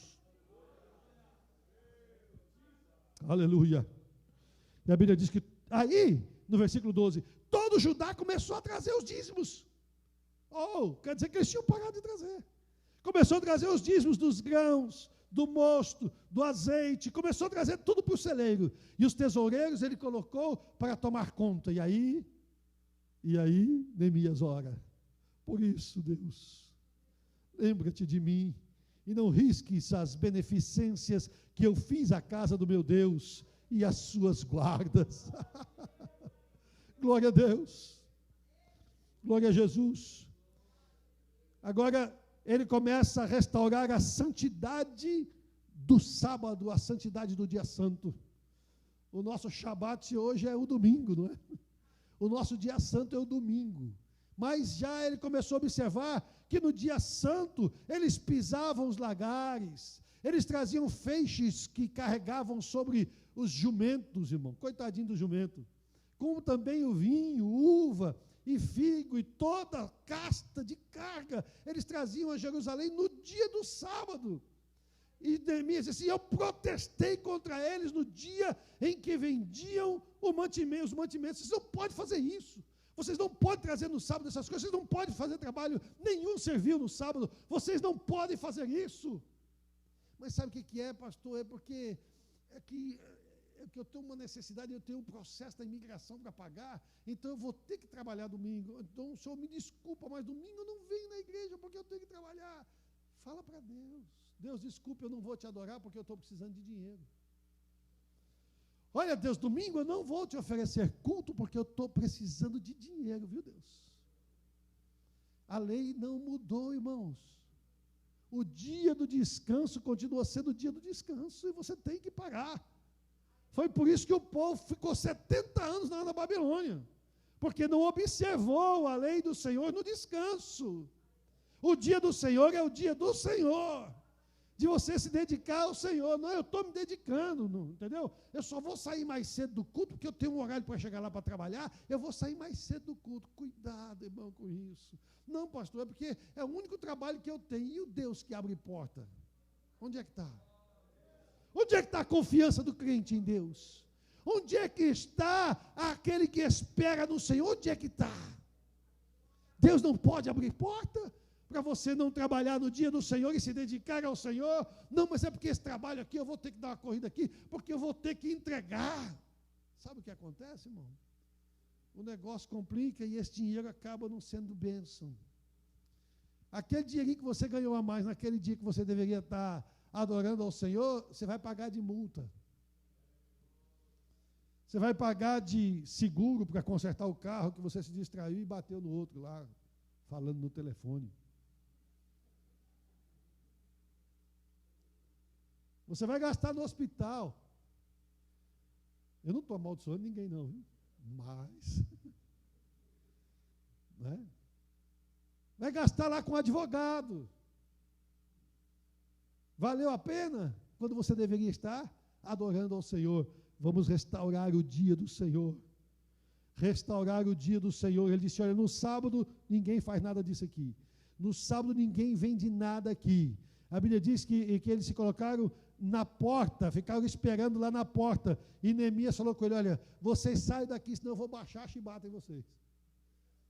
Aleluia. E a Bíblia diz que aí, no versículo 12, todo Judá começou a trazer os dízimos. Oh, quer dizer que eles tinham parado de trazer. Começou a trazer os dízimos dos grãos, do mosto, do azeite, começou a trazer tudo para o celeiro. E os tesoureiros ele colocou para tomar conta. E aí, Neemias ora: por isso, Deus, lembra-te de mim e não risques as beneficências que eu fiz à casa do meu Deus e as suas guardas. Glória a Deus. Glória a Jesus. Agora, ele começa a restaurar a santidade do sábado, a santidade do dia santo. O nosso Shabat hoje é o domingo, não é? O nosso dia santo é o domingo. Mas já ele começou a observar que no dia santo eles pisavam os lagares, eles traziam feixes que carregavam sobre os jumentos, irmão, coitadinho do jumento, como também o vinho, uva e figo e toda a casta de carga, eles traziam a Jerusalém no dia do sábado. E Neemias disse assim: eu protestei contra eles no dia em que vendiam os mantimentos. Vocês não podem fazer isso. Vocês não podem trazer no sábado essas coisas. Vocês não podem fazer trabalho nenhum servil no sábado. Vocês não podem fazer isso. Mas sabe o que é, pastor? É porque eu tenho uma necessidade, eu tenho um processo da imigração para pagar, então eu vou ter que trabalhar domingo. Então o senhor me desculpa, mas domingo eu não venho na igreja porque eu tenho que trabalhar. Fala para Deus: Deus, desculpa, eu não vou te adorar porque eu estou precisando de dinheiro. Olha, Deus, domingo eu não vou te oferecer culto porque eu estou precisando de dinheiro, viu, Deus? A lei não mudou, irmãos. O dia do descanso continua sendo o dia do descanso e você tem que parar. Foi por isso que o povo ficou 70 anos na Babilônia, porque não observou a lei do Senhor no descanso. O dia do Senhor é o dia do Senhor, de você se dedicar ao Senhor. Não, eu estou me dedicando, não, entendeu? Eu só vou sair mais cedo do culto, porque eu tenho um horário para chegar lá para trabalhar, eu vou sair mais cedo do culto. Cuidado, irmão, com isso. Não, pastor, é porque é o único trabalho que eu tenho. E o Deus que abre porta? Onde é que está? Onde é que está a confiança do crente em Deus? Onde é que está aquele que espera no Senhor? Onde é que está? Deus não pode abrir porta para você não trabalhar no dia do Senhor e se dedicar ao Senhor. Não, mas é porque esse trabalho aqui, eu vou ter que dar uma corrida aqui, porque eu vou ter que entregar. Sabe o que acontece, irmão? O negócio complica e esse dinheiro acaba não sendo bênção. Aquele dinheirinho que você ganhou a mais, naquele dia que você deveria estar adorando ao Senhor, você vai pagar de multa. Você vai pagar de seguro para consertar o carro que você se distraiu e bateu no outro lá, falando no telefone. Você vai gastar no hospital. Eu não estou amaldiçoando ninguém não, viu? Mas, né? Vai gastar lá com um advogado. Valeu a pena? Quando você deveria estar adorando ao Senhor. Vamos restaurar o dia do Senhor. Restaurar o dia do Senhor. Ele disse, olha, no sábado ninguém faz nada disso aqui. No sábado ninguém vende nada aqui. A Bíblia diz que eles se colocaram na porta, ficaram esperando lá na porta. E Neemias falou com ele, olha, vocês saem daqui, senão eu vou baixar a chibata em vocês.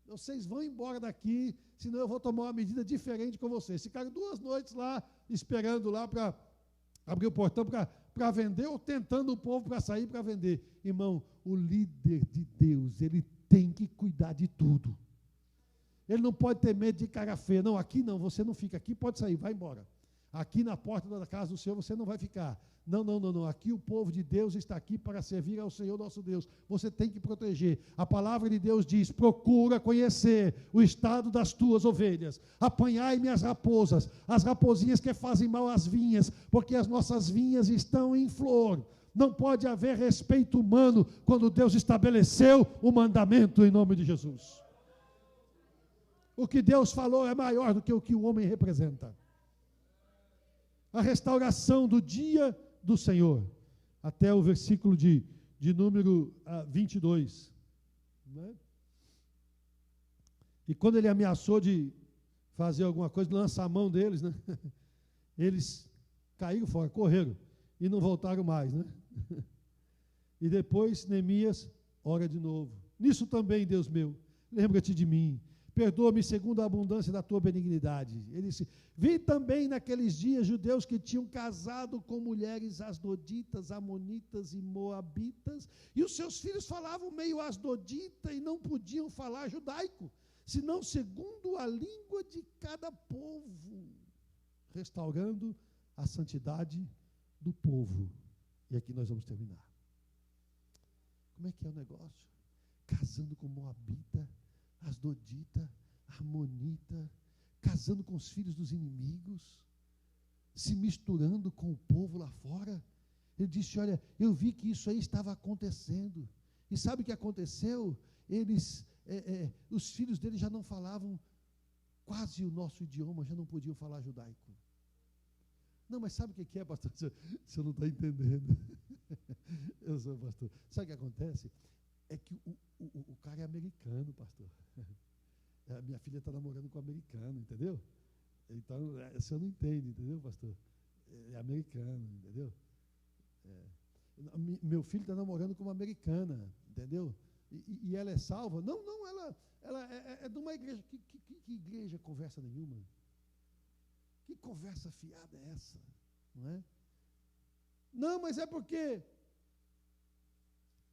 Vocês vão embora daqui, senão eu vou tomar uma medida diferente com vocês. Ficaram 2 noites lá, esperando lá para abrir o portão para vender, ou tentando o povo para sair para vender. Irmão, o líder de Deus, ele tem que cuidar de tudo. Ele não pode ter medo de cara feia. Não, aqui não, você não fica aqui, pode sair, vai embora. Aqui na porta da casa do Senhor você não vai ficar. Não. Aqui o povo de Deus está aqui para servir ao Senhor nosso Deus. Você tem que proteger. A palavra de Deus diz, procura conhecer o estado das tuas ovelhas. Apanhai-me as raposas, as raposinhas que fazem mal às vinhas, porque as nossas vinhas estão em flor. Não pode haver respeito humano quando Deus estabeleceu o mandamento em nome de Jesus. O que Deus falou é maior do que o que o homem representa. A restauração do dia do Senhor, até o versículo de número 22. Né? E quando ele ameaçou de fazer alguma coisa, lançar a mão deles, né? Eles caíram fora, correram, e não voltaram mais. Né? E depois Neemias ora de novo. Nisso também, Deus meu, lembra-te de mim. Perdoa-me segundo a abundância da tua benignidade. Ele disse, vi também naqueles dias judeus que tinham casado com mulheres asdoditas, amonitas e moabitas, e os seus filhos falavam meio asdodita e não podiam falar judaico, senão segundo a língua de cada povo, restaurando a santidade do povo. E aqui nós vamos terminar. Como é que é o negócio? Casando com moabita, asdodita, amonita, casando com os filhos dos inimigos, se misturando com o povo lá fora. Ele disse, olha, eu vi que isso aí estava acontecendo. E sabe o que aconteceu? Os filhos dele já não falavam quase o nosso idioma, já não podiam falar judaico. Não, mas sabe o que é, pastor? Você não está entendendo. Eu sou pastor. Sabe o que acontece? É que o cara é americano, pastor. A minha filha está namorando com um americano, entendeu? Então, você não entende, entendeu, pastor? É americano, entendeu? Meu filho está namorando com uma americana, entendeu? E ela é salva? Não, ela é de uma igreja. Que igreja conversa nenhuma? Que conversa fiada é essa? Não é? Não, mas é porque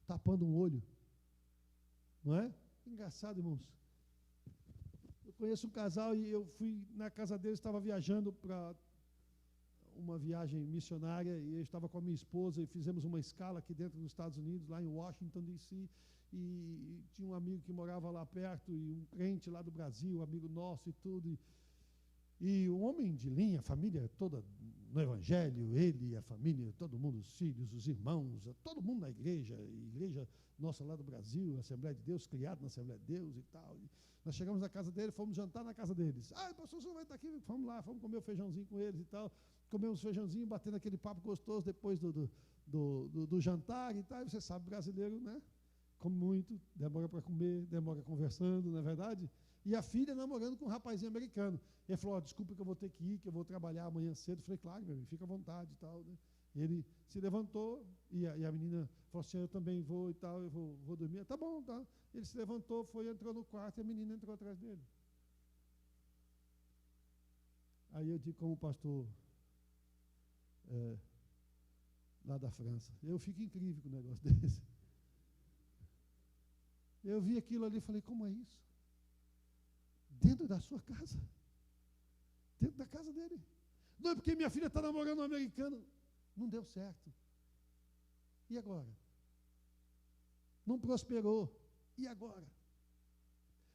tapando um olho. Não é? Engraçado, irmãos. Eu conheço um casal e eu fui na casa deles, estava viajando para uma viagem missionária e eu estava com a minha esposa e fizemos uma escala aqui dentro dos Estados Unidos, lá em Washington, D.C., e tinha um amigo que morava lá perto e um crente lá do Brasil, um amigo nosso e tudo. E um homem de linha, a família toda no Evangelho, ele, a família, todo mundo, os filhos, os irmãos, todo mundo na igreja nossa lá do Brasil, Assembleia de Deus, criado na Assembleia de Deus e tal. E nós chegamos na casa dele, fomos jantar na casa deles. Pastor, o senhor vai estar aqui? Vamos lá, fomos comer o feijãozinho com eles e tal. Comemos feijãozinho, batendo aquele papo gostoso depois do jantar e tal. E você sabe, brasileiro, né? Come muito, demora para comer, demora conversando, não é verdade? E a filha namorando com um rapazinho americano. Ele falou, desculpa que eu vou ter que ir, que eu vou trabalhar amanhã cedo. Eu falei, claro, meu amigo, fica à vontade e tal, né? Ele se levantou e a menina falou assim, eu também vou e tal, eu vou dormir. Tá bom, tá. Ele se levantou, entrou no quarto e a menina entrou atrás dele. Aí eu digo como pastor lá da França, eu fico incrível com um negócio desse. Eu vi aquilo ali e falei, como é isso? Dentro da sua casa. Dentro da casa dele. Não é porque minha filha está namorando um americano. Não deu certo. E agora? Não prosperou. E agora?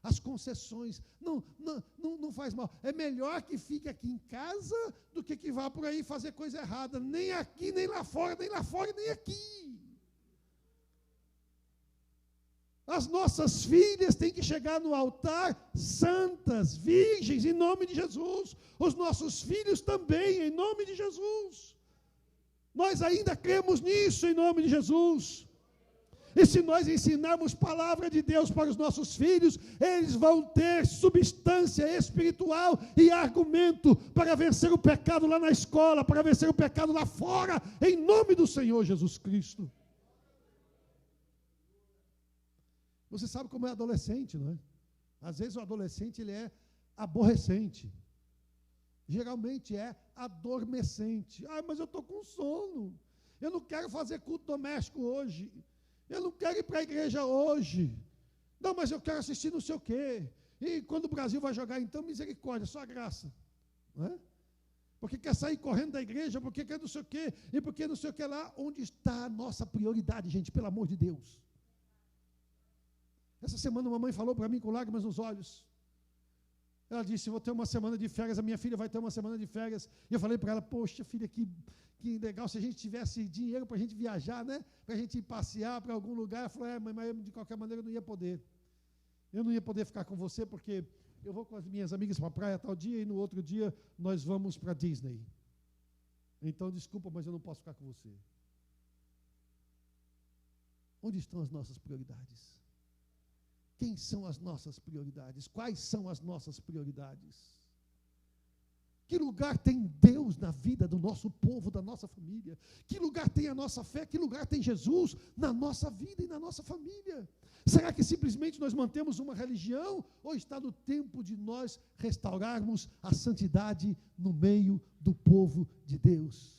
As concessões. Não faz mal. É melhor que fique aqui em casa do que vá por aí fazer coisa errada. Nem aqui, nem lá fora, nem lá fora, nem aqui. As nossas filhas têm que chegar no altar santas, virgens, em nome de Jesus. Os nossos filhos também, em nome de Jesus. Nós ainda cremos nisso, em nome de Jesus. E se nós ensinarmos palavra de Deus para os nossos filhos, eles vão ter substância espiritual e argumento para vencer o pecado lá na escola, para vencer o pecado lá fora, em nome do Senhor Jesus Cristo. Você sabe como é adolescente, não é? Às vezes o adolescente ele é aborrecente. Geralmente é adormecente. Mas eu estou com sono. Eu não quero fazer culto doméstico hoje. Eu não quero ir para a igreja hoje. Não, mas eu quero assistir não sei o quê. E quando o Brasil vai jogar, então, misericórdia, só graça. Não é? Porque quer sair correndo da igreja, porque quer não sei o quê, e porque não sei o que lá. Onde está a nossa prioridade, gente, pelo amor de Deus? Essa semana uma mãe falou para mim com lágrimas nos olhos. Ela disse, vou ter uma semana de férias, a minha filha vai ter uma semana de férias. E eu falei para ela, poxa filha, que legal se a gente tivesse dinheiro para a gente viajar, né? Para a gente ir passear para algum lugar. Ela falou, mãe, mas de qualquer maneira eu não ia poder. Eu não ia poder ficar com você, porque eu vou com as minhas amigas para a praia tal dia, e no outro dia nós vamos para a Disney. Então, desculpa, mas eu não posso ficar com você. Onde estão as nossas prioridades? Quem são as nossas prioridades? Quais são as nossas prioridades? Que lugar tem Deus na vida do nosso povo, da nossa família? Que lugar tem a nossa fé? Que lugar tem Jesus na nossa vida e na nossa família? Será que simplesmente nós mantemos uma religião? Ou está no tempo de nós restaurarmos a santidade no meio do povo de Deus?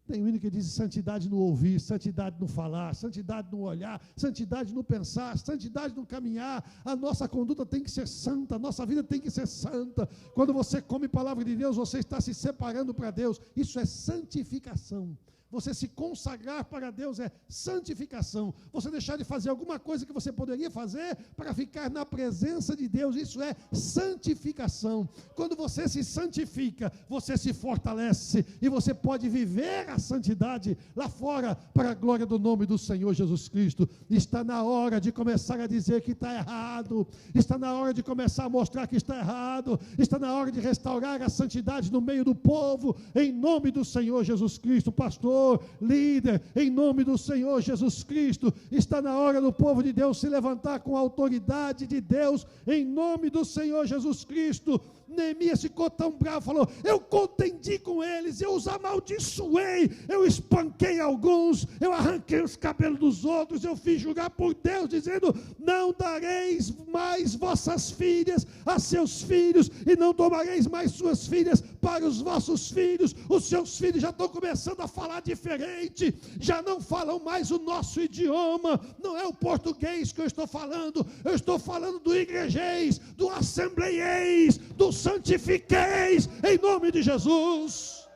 Tem um hino que diz santidade no ouvir, santidade no falar, santidade no olhar, santidade no pensar, santidade no caminhar. A nossa conduta tem que ser santa, a nossa vida tem que ser santa. Quando você come palavra de Deus, você está se separando para Deus. Isso é santificação. Você se consagrar para Deus é santificação. Você deixar de fazer alguma coisa que você poderia fazer para ficar na presença de Deus, isso é santificação. Quando você se santifica, você se fortalece e você pode viver a santidade lá fora para a glória do nome do Senhor Jesus Cristo. Está na hora de começar a dizer que está errado. Está na hora de começar a mostrar que está errado. Está na hora de restaurar a santidade no meio do povo, em nome do Senhor Jesus Cristo. Pastor, líder, em nome do Senhor Jesus Cristo, está na hora do povo de Deus se levantar com a autoridade de Deus, em nome do Senhor Jesus Cristo. Neemias ficou tão bravo, falou, eu contendi com eles, eu os amaldiçoei, eu espanquei alguns, eu arranquei os cabelos dos outros, eu fiz jurar por Deus, dizendo, não dareis mais vossas filhas a seus filhos, e não tomareis mais suas filhas para os vossos filhos. Os seus filhos já estão começando a falar diferente, já não falam mais o nosso idioma, não é o português que eu estou falando do igrejês, do assembleiês, do santifiqueis, em nome de Jesus.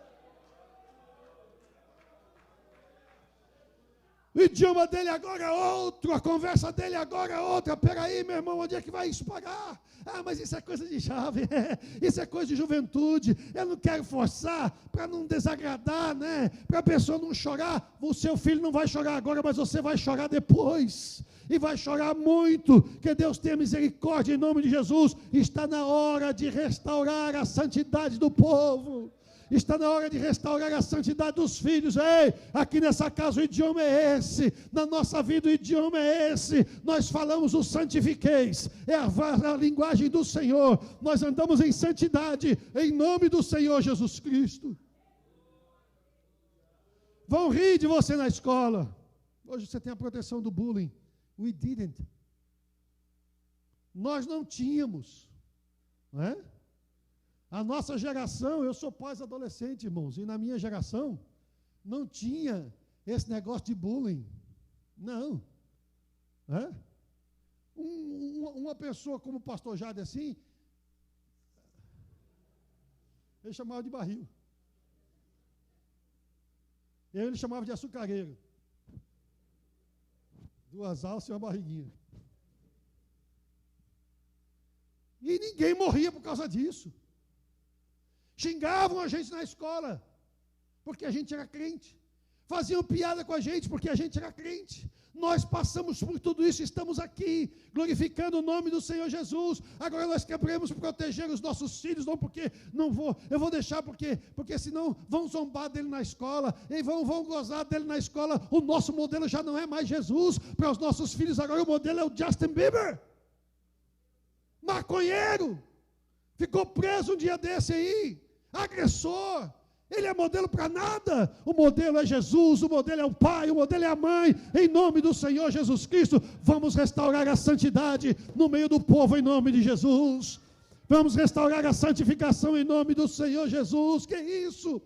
O idioma dele agora é outro, a conversa dele agora é outra. Peraí, meu irmão, onde é que vai isso pagar? Mas isso é coisa de jovem, isso é coisa de juventude. Eu não quero forçar para não desagradar, né? Para a pessoa não chorar. O seu filho não vai chorar agora, mas você vai chorar depois. E vai chorar muito. Que Deus tenha misericórdia em nome de Jesus. Está na hora de restaurar a santidade do povo. Está na hora de restaurar a santidade dos filhos. Ei, aqui nessa casa o idioma é esse, na nossa vida o idioma é esse. Nós falamos o santifiqueis, é a linguagem do Senhor. Nós andamos em santidade, em nome do Senhor Jesus Cristo. Vão rir de você na escola. Hoje você tem a proteção do bullying. We didn't. Nós não tínhamos, não é? A nossa geração, eu sou pós-adolescente, irmãos, e na minha geração não tinha esse negócio de bullying. Não. É? Uma pessoa como o pastor Jade assim, ele chamava de barril. Ele chamava de açucareiro. 2 alças e uma barriguinha. E ninguém morria por causa disso. Xingavam a gente na escola, porque a gente era crente. Faziam piada com a gente, porque a gente era crente. Nós passamos por tudo isso, estamos aqui, glorificando o nome do Senhor Jesus. Agora nós queremos proteger os nossos filhos, não porque eu vou deixar porque senão vão zombar dele na escola, e vão gozar dele na escola. O nosso modelo já não é mais Jesus, para os nossos filhos agora o modelo é o Justin Bieber. Maconheiro, ficou preso um dia desse aí, agressor. Ele é modelo para nada. O modelo é Jesus, o modelo é o Pai, o modelo é a Mãe. Em nome do Senhor Jesus Cristo, vamos restaurar a santidade no meio do povo, em nome de Jesus. Vamos restaurar a santificação em nome do Senhor Jesus. Que isso?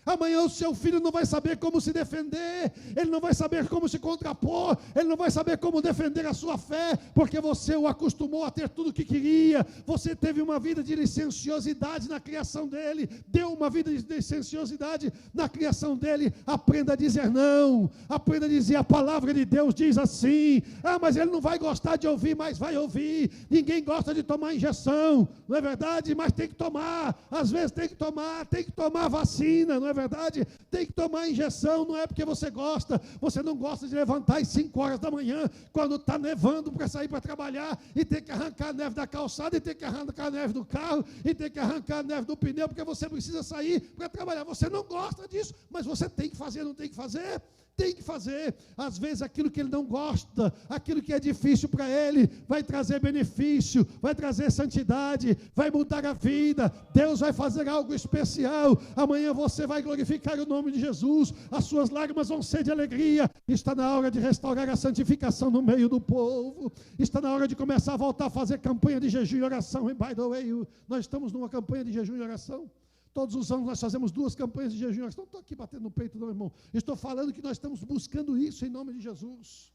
Amanhã o seu filho não vai saber como se defender, ele não vai saber como se contrapor, ele não vai saber como defender a sua fé, porque você o acostumou a ter tudo o que queria. Você teve uma vida de licenciosidade na criação dele, deu uma vida de licenciosidade na criação dele. Aprenda a dizer não, aprenda a dizer: a palavra de Deus diz assim. Mas ele não vai gostar de ouvir, mas vai ouvir. Ninguém gosta de tomar injeção, não é verdade? Mas tem que tomar, às vezes tem que tomar vacina, não é verdade? Tem que tomar injeção, não é porque você não gosta de levantar às 5 horas da manhã, quando está nevando, para sair para trabalhar, e ter que arrancar a neve da calçada, e ter que arrancar a neve do carro, e ter que arrancar a neve do pneu, porque você precisa sair para trabalhar. Você não gosta disso, mas você tem que fazer, não tem que fazer? Tem que fazer. Às vezes aquilo que ele não gosta, aquilo que é difícil para ele, vai trazer benefício, vai trazer santidade, vai mudar a vida. Deus vai fazer algo especial. Amanhã você vai glorificar o nome de Jesus, as suas lágrimas vão ser de alegria. Está na hora de restaurar a santificação no meio do povo. Está na hora de começar a voltar a fazer campanha de jejum e oração. E by the way, nós estamos numa campanha de jejum e oração. Todos os anos nós fazemos 2 campanhas de jejum. Não estou aqui batendo no peito, não, irmão. Estou falando que nós estamos buscando isso em nome de Jesus.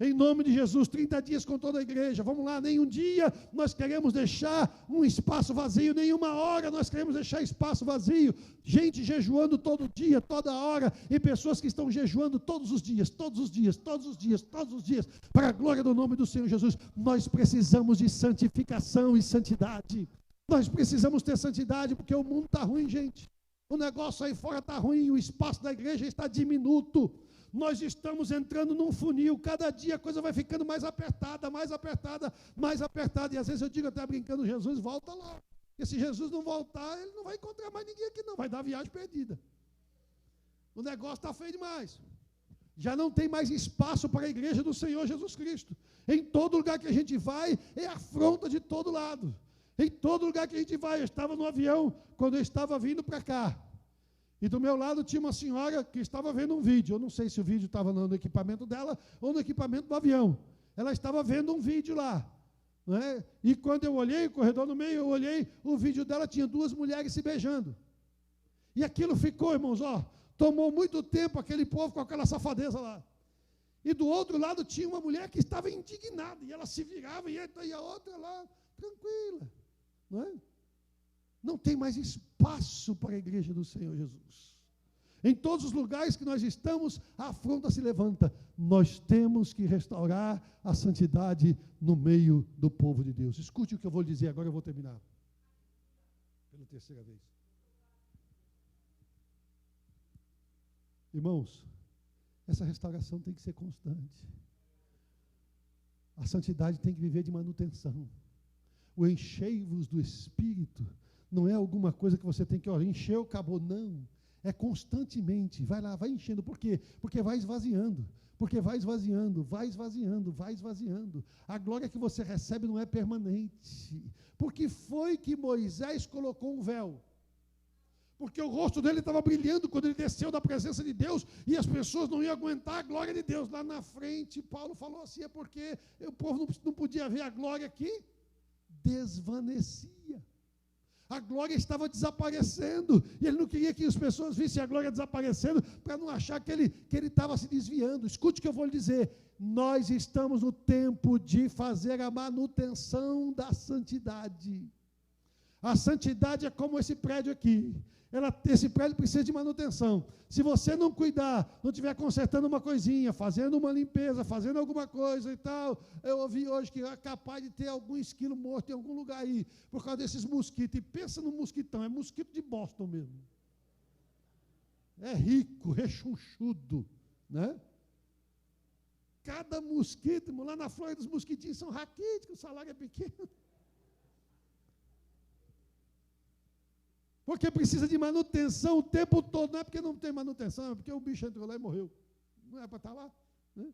Em nome de Jesus, 30 dias com toda a igreja. Vamos lá, nenhum dia nós queremos deixar um espaço vazio, nenhuma hora nós queremos deixar espaço vazio. Gente jejuando todo dia, toda hora, e pessoas que estão jejuando todos os dias, para a glória do nome do Senhor Jesus. Nós precisamos de santificação e santidade. Nós precisamos ter santidade, porque o mundo está ruim, gente. O negócio aí fora está ruim, o espaço da igreja está diminuto. Nós estamos entrando num funil, cada dia a coisa vai ficando mais apertada. E às vezes eu digo até brincando: Jesus, volta lá. Porque se Jesus não voltar, ele não vai encontrar mais ninguém aqui não, vai dar viagem perdida. O negócio está feio demais. Já não tem mais espaço para a igreja do Senhor Jesus Cristo. Em todo lugar que a gente vai, é afronta de todo lado. Em todo lugar que a gente vai. Eu estava no avião, quando eu estava vindo para cá. E do meu lado tinha uma senhora que estava vendo um vídeo. Eu não sei se o vídeo estava no equipamento dela ou no equipamento do avião. Ela estava vendo um vídeo lá. Né? E quando eu olhei, o corredor no meio, eu olhei, o vídeo dela tinha 2 mulheres se beijando. E aquilo ficou, irmãos, tomou muito tempo aquele povo com aquela safadeza lá. E do outro lado tinha uma mulher que estava indignada. E ela se virava e a outra lá, tranquila. Não é? Não tem mais espaço para a igreja do Senhor Jesus. Em todos os lugares que nós estamos, a afronta se levanta. Nós temos que restaurar a santidade no meio do povo de Deus. Escute o que eu vou lhe dizer, agora eu vou terminar. Pela 3ª vez. Irmãos, essa restauração tem que ser constante. A santidade tem que viver de manutenção. O enchei-vos do Espírito não é alguma coisa que você tem que encheu, acabou, não. É constantemente, vai lá, vai enchendo. Por quê? Porque vai esvaziando. A glória que você recebe não é permanente. Porque foi que Moisés colocou um véu. Porque o rosto dele estava brilhando quando ele desceu da presença de Deus, e as pessoas não iam aguentar a glória de Deus. Lá na frente, Paulo falou assim: é porque o povo não podia ver a glória aqui. Desvanecia. A glória estava desaparecendo. E ele não queria que as pessoas vissem a glória desaparecendo para não achar que ele estava se desviando. Escute o que eu vou lhe dizer. Nós estamos no tempo de fazer a manutenção da santidade. A santidade é como esse prédio aqui. Esse prédio precisa de manutenção. Se você não cuidar, não estiver consertando uma coisinha, fazendo uma limpeza, fazendo alguma coisa e tal, eu ouvi hoje que é capaz de ter algum esquilo morto em algum lugar aí, por causa desses mosquitos. E pensa no mosquitão, é mosquito de Boston mesmo. É rico, rechonchudo, né? Cada mosquito, lá na Flórida, os mosquitinhos são raquíticos, o salário é pequeno. Porque precisa de manutenção o tempo todo. Não é porque não tem manutenção, é porque o bicho entrou lá e morreu. Não é para estar lá. Né?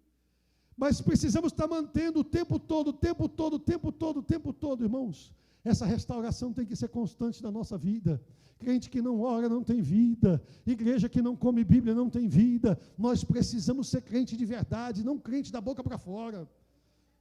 Mas precisamos estar mantendo o tempo todo, irmãos. Essa restauração tem que ser constante na nossa vida. Crente que não ora não tem vida. Igreja que não come Bíblia não tem vida. Nós precisamos ser crente de verdade, não crente da boca para fora.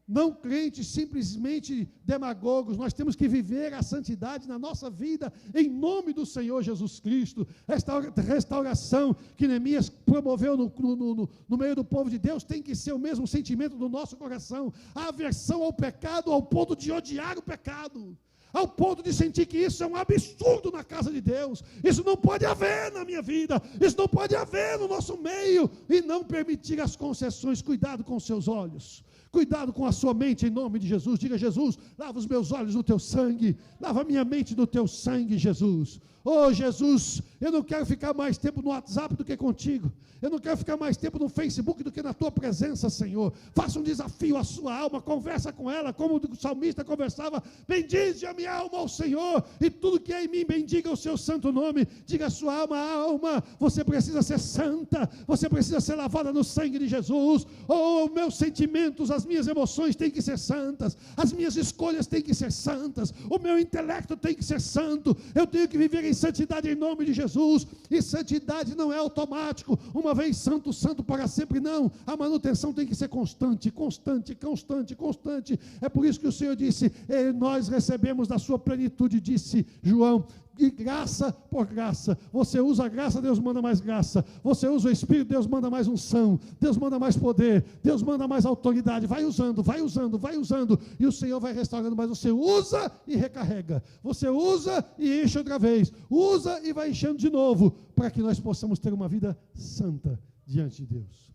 Não crentes simplesmente demagogos. Nós temos que viver a santidade na nossa vida, em nome do Senhor Jesus Cristo. Esta restauração que Neemias promoveu no meio do povo de Deus tem que ser o mesmo sentimento do nosso coração, a aversão ao pecado, ao ponto de odiar o pecado, ao ponto de sentir que isso é um absurdo na casa de Deus. Isso não pode haver na minha vida, isso não pode haver no nosso meio, e não permitir as concessões. Cuidado com os seus olhos, cuidado com a sua mente, em nome de Jesus. Diga: Jesus, lava os meus olhos no teu sangue, lava a minha mente no teu sangue, Jesus. Oh, Jesus, eu não quero ficar mais tempo no WhatsApp do que contigo. Eu não quero ficar mais tempo no Facebook do que na tua presença, Senhor. Faça um desafio à sua alma, conversa com ela, como o salmista conversava. Bendize a minha alma ao Senhor, e tudo que é em mim, bendiga o seu santo nome. Diga à sua alma, você precisa ser santa, você precisa ser lavada no sangue de Jesus. Oh, meus sentimentos, as minhas emoções têm que ser santas, as minhas escolhas têm que ser santas, o meu intelecto tem que ser santo. Eu tenho que viver em santidade em nome de Jesus. E santidade não é automático, uma vez santo, santo para sempre, não. A manutenção tem que ser constante, constante, constante, constante. É por isso que o Senhor disse: nós recebemos da sua plenitude, disse João, de graça por graça. Você usa a graça, Deus manda mais graça. Você usa o Espírito, Deus manda mais unção, Deus manda mais poder, Deus manda mais autoridade. Vai usando, vai usando, vai usando, e o Senhor vai restaurando. Mas você usa e recarrega, você usa e enche outra vez, usa e vai enchendo de novo, para que nós possamos ter uma vida santa diante de Deus.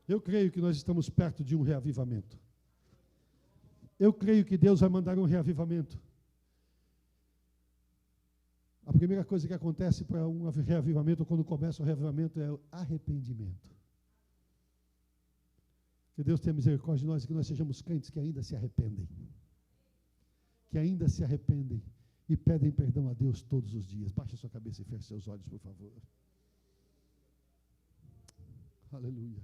Eu creio que nós estamos perto de um reavivamento. Eu creio que Deus vai mandar um reavivamento. A primeira coisa que acontece para um reavivamento, quando começa o reavivamento, é o arrependimento. Que Deus tenha misericórdia de nós e que nós sejamos crentes que ainda se arrependem. Que ainda se arrependem e pedem perdão a Deus todos os dias. Baixe a sua cabeça e feche seus olhos, por favor. Aleluia.